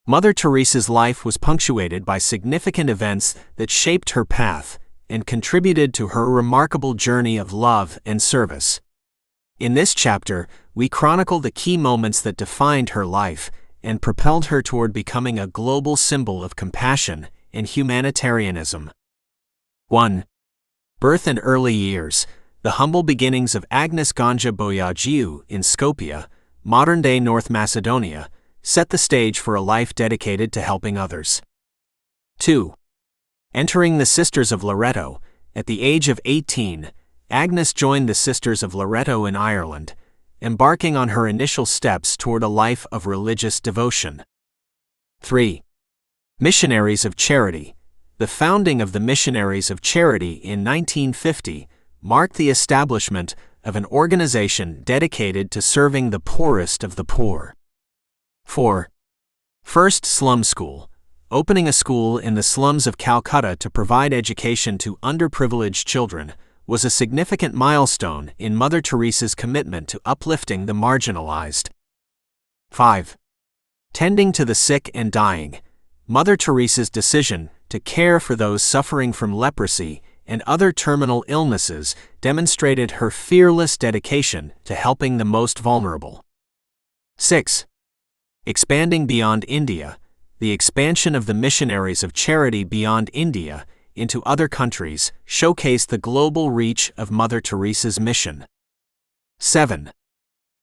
A: Mother Teresa's life was punctuated by significant events that shaped her path and contributed to her remarkable journey of love and service. In this chapter, we chronicle the key moments that defined her life and propelled her toward becoming a global symbol of compassion and humanitarianism. 1. Birth and early years. The humble beginnings of Agnes Ganja Boyagiu in Skopje, modern-day North Macedonia, set the stage for a life dedicated to helping others. 2. Entering the Sisters of Loreto. At the age of 18, Agnes joined the Sisters of Loreto in Ireland, embarking on her initial steps toward a life of religious devotion. 3. Missionaries of Charity. The founding of the Missionaries of Charity in 1950 marked the establishment of an organization dedicated to serving the poorest of the poor. 4. First Slum School. Opening a school in the slums of Calcutta to provide education to underprivileged children was a significant milestone in Mother Teresa's commitment to uplifting the marginalized. 5. Tending to the sick and dying. Mother Teresa's decision to care for those suffering from leprosy and other terminal illnesses demonstrated her fearless dedication to helping the most vulnerable. 6. Expanding beyond India. The expansion of the Missionaries of Charity beyond India into other countries showcased the global reach of Mother Teresa's mission. 7.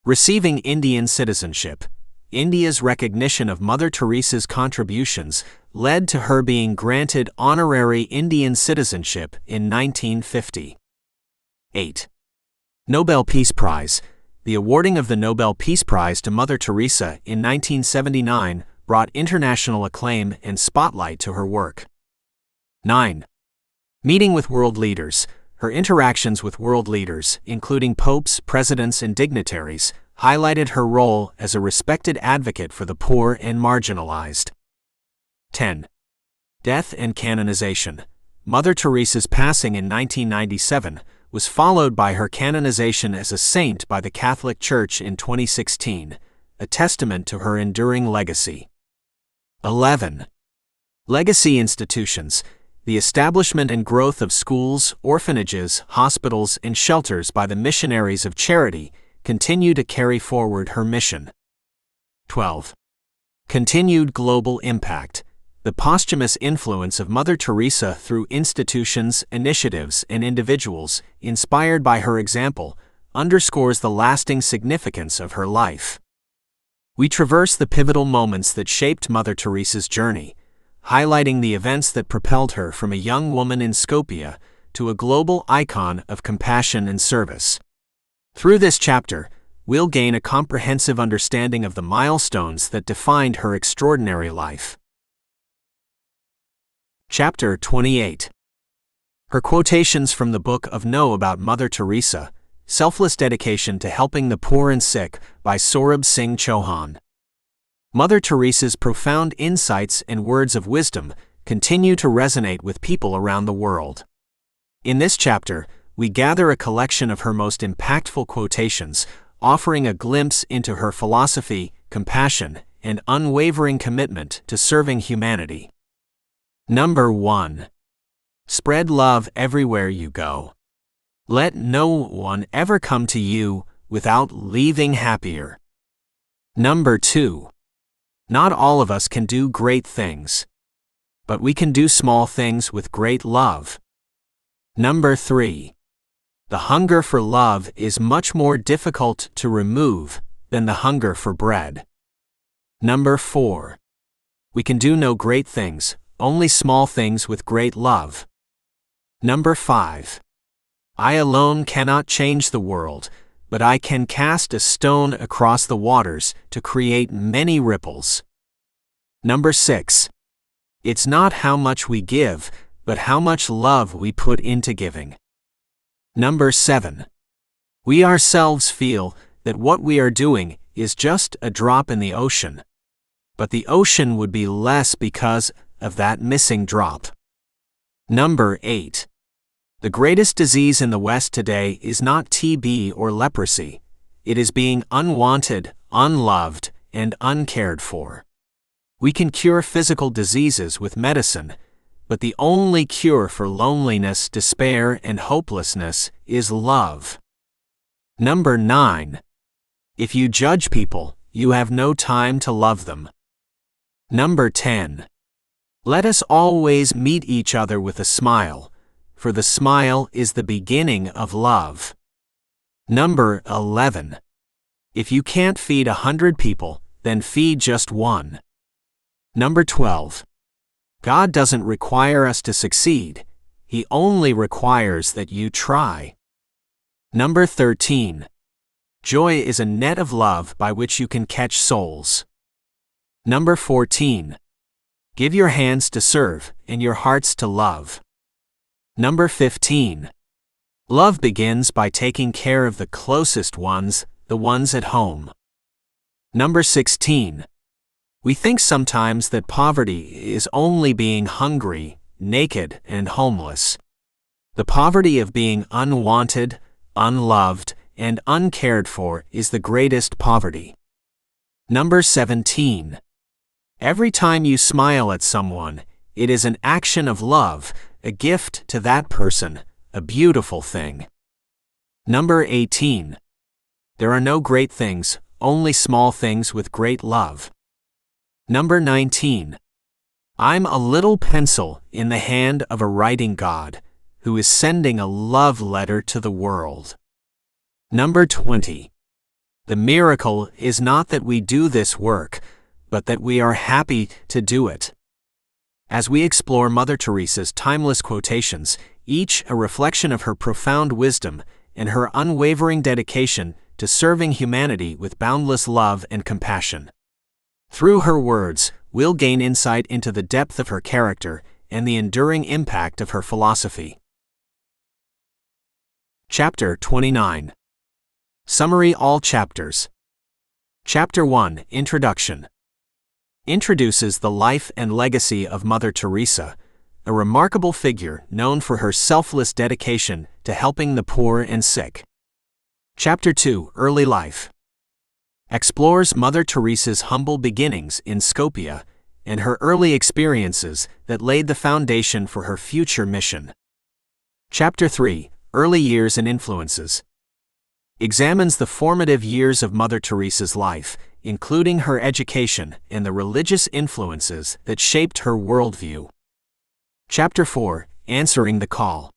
A: Receiving Indian citizenship. India's recognition of Mother Teresa's contributions led to her being granted honorary Indian citizenship in 1950. 8. Nobel Peace Prize. The awarding of the Nobel Peace Prize to Mother Teresa in 1979 brought international acclaim and spotlight to her work. 9. Meeting with world leaders. Her interactions with world leaders, including popes, presidents, and dignitaries, highlighted her role as a respected advocate for the poor and marginalized. 10. Death and canonization. Mother Teresa's passing in 1997 was followed by her canonization as a saint by the Catholic Church in 2016, a testament to her enduring legacy. 11. Legacy institutions. The establishment and growth of schools, orphanages, hospitals, and shelters by the Missionaries of Charity continue to carry forward her mission. 12. Continued global impact. The posthumous influence of Mother Teresa through institutions, initiatives, and individuals, inspired by her example, underscores the lasting significance of her life. We traverse the pivotal moments that shaped Mother Teresa's journey, highlighting the events that propelled her from a young woman in Skopje to a global icon of compassion and service. Through this chapter, we'll gain a comprehensive understanding of the milestones that defined her extraordinary life. Chapter 28. Her quotations from the Book of No about Mother Teresa, Selfless Dedication to Helping the Poor and Sick by Saurabh Singh Chauhan. Mother Teresa's profound insights and words of wisdom continue to resonate with people around the world. In this chapter, we gather a collection of her most impactful quotations, offering a glimpse into her philosophy, compassion, and unwavering commitment to serving humanity. Number 1. Spread love everywhere you go. Let no one ever come to you without leaving happier. Number 2. Not all of us can do great things, but we can do small things with great love. Number 3. The hunger for love is much more difficult to remove than the hunger for bread. Number 4. We can do no great things, only small things with great love. Number 5. I alone cannot change the world, but I can cast a stone across the waters to create many ripples. Number 6. It's not how much we give, but how much love we put into giving. Number 7. We ourselves feel that what we are doing is just a drop in the ocean, but the ocean would be less because of that missing drop. Number 8. The greatest disease in the West today is not TB or leprosy. It is being unwanted, unloved, and uncared for. We can cure physical diseases with medicine, but the only cure for loneliness, despair, and hopelessness is love. Number 9. If you judge people, you have no time to love them. Number 10. Let us always meet each other with a smile, for the smile is the beginning of love. Number 11. If you can't feed 100 people, then feed just one. Number 12. God doesn't require us to succeed. He only requires that you try. Number 13. Joy is a net of love by which you can catch souls. Number 14. Give your hands to serve and your hearts to love. Number 15. Love begins by taking care of the closest ones, the ones at home. Number 16. We think sometimes that poverty is only being hungry, naked, and homeless. The poverty of being unwanted, unloved, and uncared for is the greatest poverty. Number 17. Every time you smile at someone, it is an action of love, a gift to that person, a beautiful thing. Number 18. There are no great things, only small things with great love. Number 19. I'm a little pencil in the hand of a writing God, who is sending a love letter to the world. Number 20. The miracle is not that we do this work, but that we are happy to do it. As we explore Mother Teresa's timeless quotations, each a reflection of her profound wisdom and her unwavering dedication to serving humanity with boundless love and compassion. Through her words, we'll gain insight into the depth of her character and the enduring impact of her philosophy. Chapter 29. Summary all chapters. Chapter 1, Introduction. Introduces the life and legacy of Mother Teresa, a remarkable figure known for her selfless dedication to helping the poor and sick. Chapter 2, Early Life. Explores Mother Teresa's humble beginnings in Skopje and her early experiences that laid the foundation for her future mission. Chapter 3: Early Years and Influences examines the formative years of Mother Teresa's life, including her education and the religious influences that shaped her worldview. Chapter 4: Answering the Call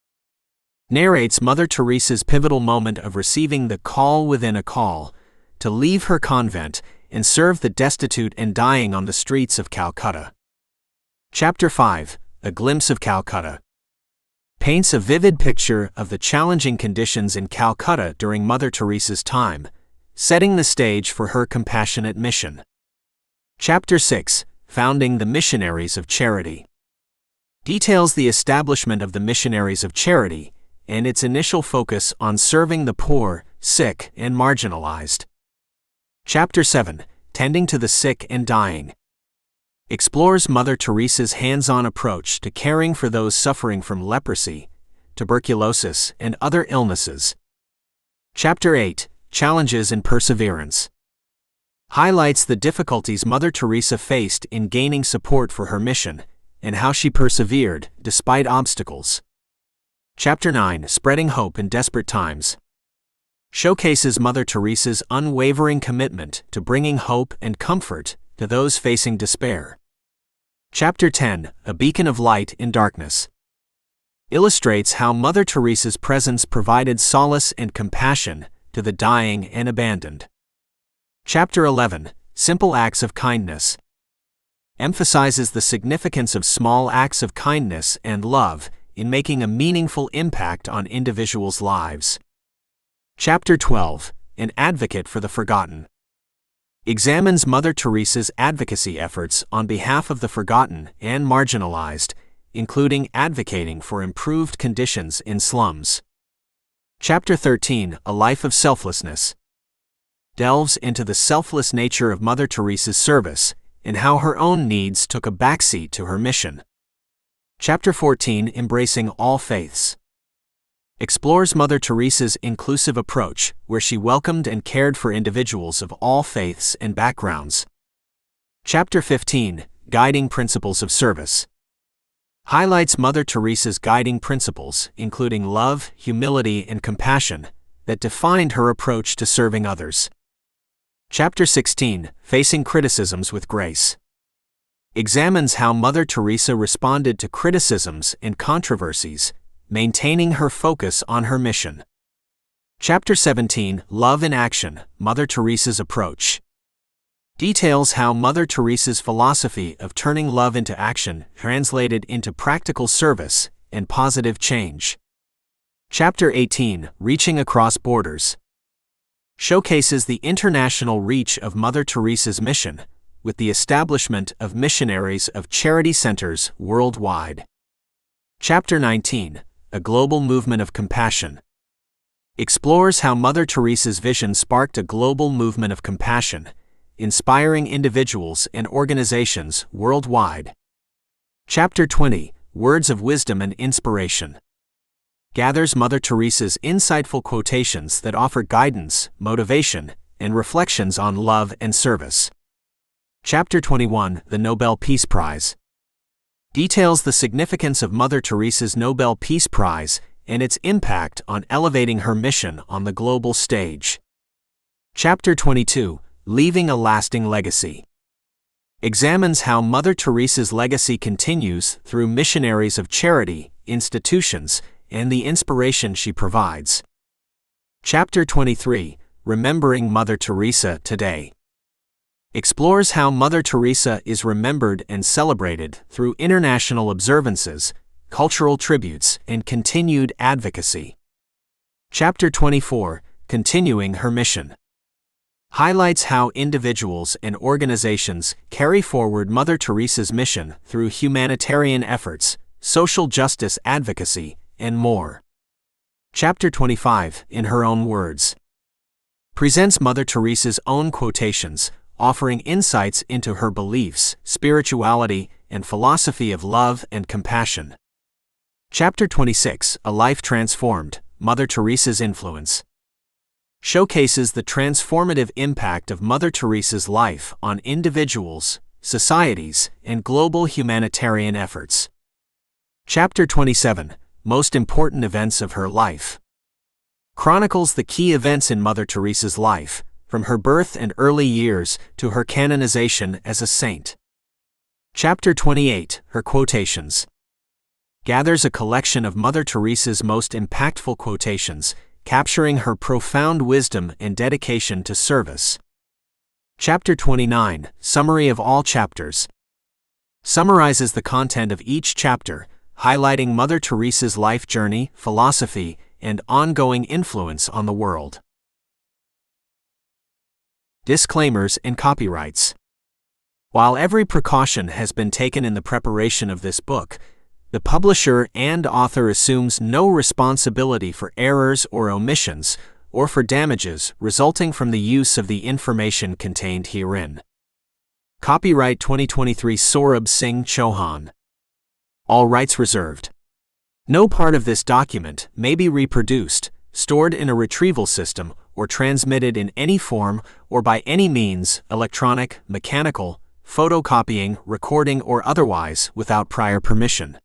A: narrates Mother Teresa's pivotal moment of receiving the call within a call to leave her convent and serve the destitute and dying on the streets of Calcutta. Chapter 5: A Glimpse of Calcutta paints a vivid picture of the challenging conditions in Calcutta during Mother Teresa's time, setting the stage for her compassionate mission. Chapter 6: Founding the Missionaries of Charity details the establishment of the Missionaries of Charity and its initial focus on serving the poor, sick, and marginalized. Chapter 7: Tending to the Sick and Dying explores Mother Teresa's hands-on approach to caring for those suffering from leprosy, tuberculosis, and other illnesses. Chapter 8: Challenges and Perseverance highlights the difficulties Mother Teresa faced in gaining support for her mission and how she persevered despite obstacles. Chapter 9: Spreading Hope in Desperate Times showcases Mother Teresa's unwavering commitment to bringing hope and comfort to those facing despair. Chapter 10: A Beacon of Light in Darkness illustrates how Mother Teresa's presence provided solace and compassion to the dying and abandoned. Chapter 11: Simple Acts of Kindness emphasizes the significance of small acts of kindness and love in making a meaningful impact on individuals' lives. Chapter 12: An Advocate for the Forgotten examines Mother Teresa's advocacy efforts on behalf of the forgotten and marginalized, including advocating for improved conditions in slums. Chapter 13: A Life of Selflessness delves into the selfless nature of Mother Teresa's service and how her own needs took a backseat to her mission. Chapter 14: Embracing All Faiths explores Mother Teresa's inclusive approach, where she welcomed and cared for individuals of all faiths and backgrounds. Chapter 15: Guiding Principles of Service highlights Mother Teresa's guiding principles, including love, humility, and compassion, that defined her approach to serving others. Chapter 16: Facing Criticisms with Grace examines how Mother Teresa responded to criticisms and controversies, maintaining her focus on her mission. Chapter 17: Love in Action, Mother Teresa's Approach details how Mother Teresa's philosophy of turning love into action translated into practical service and positive change. Chapter 18: Reaching Across Borders showcases the international reach of Mother Teresa's mission, with the establishment of Missionaries of Charity centers worldwide. Chapter 19: A Global Movement of Compassion explores how Mother Teresa's vision sparked a global movement of compassion, inspiring individuals and organizations worldwide. Chapter 20: Words of Wisdom and Inspiration gathers Mother Teresa's insightful quotations that offer guidance, motivation, and reflections on love and service. Chapter 21: The Nobel Peace Prize details the significance of Mother Teresa's Nobel Peace Prize and its impact on elevating her mission on the global stage. Chapter 22: Leaving a Lasting Legacy examines how Mother Teresa's legacy continues through Missionaries of Charity, institutions, and the inspiration she provides. Chapter 23: Remembering Mother Teresa Today explores how Mother Teresa is remembered and celebrated through international observances, cultural tributes, and continued advocacy. Chapter 24: Continuing Her Mission highlights how individuals and organizations carry forward Mother Teresa's mission through humanitarian efforts, social justice advocacy, and more. Chapter 25: In Her Own Words presents Mother Teresa's own quotations, offering insights into her beliefs, spirituality, and philosophy of love and compassion. Chapter 26: A Life Transformed, Mother Teresa's Influence showcases the transformative impact of Mother Teresa's life on individuals, societies, and global humanitarian efforts. Chapter 27, Most Important Events of Her Life. Chronicles the key events in Mother Teresa's life, from her birth and early years to her canonization as a saint. Chapter 28, Her Quotations. Gathers a collection of Mother Teresa's most impactful quotations, capturing her profound wisdom and dedication to service. Chapter 29, Summary of all chapters. Summarizes the content of each chapter, highlighting Mother Teresa's life journey, philosophy, and ongoing influence on the world. Disclaimers and copyrights. While every precaution has been taken in the preparation of this book, the publisher and author assumes no responsibility for errors or omissions, or for damages resulting from the use of the information contained herein. Copyright 2023 Saurabh Singh Chauhan. All rights reserved. No part of this document may be reproduced, stored in a retrieval system, or transmitted in any form or by any means, electronic, mechanical, photocopying, recording, or otherwise, without prior permission.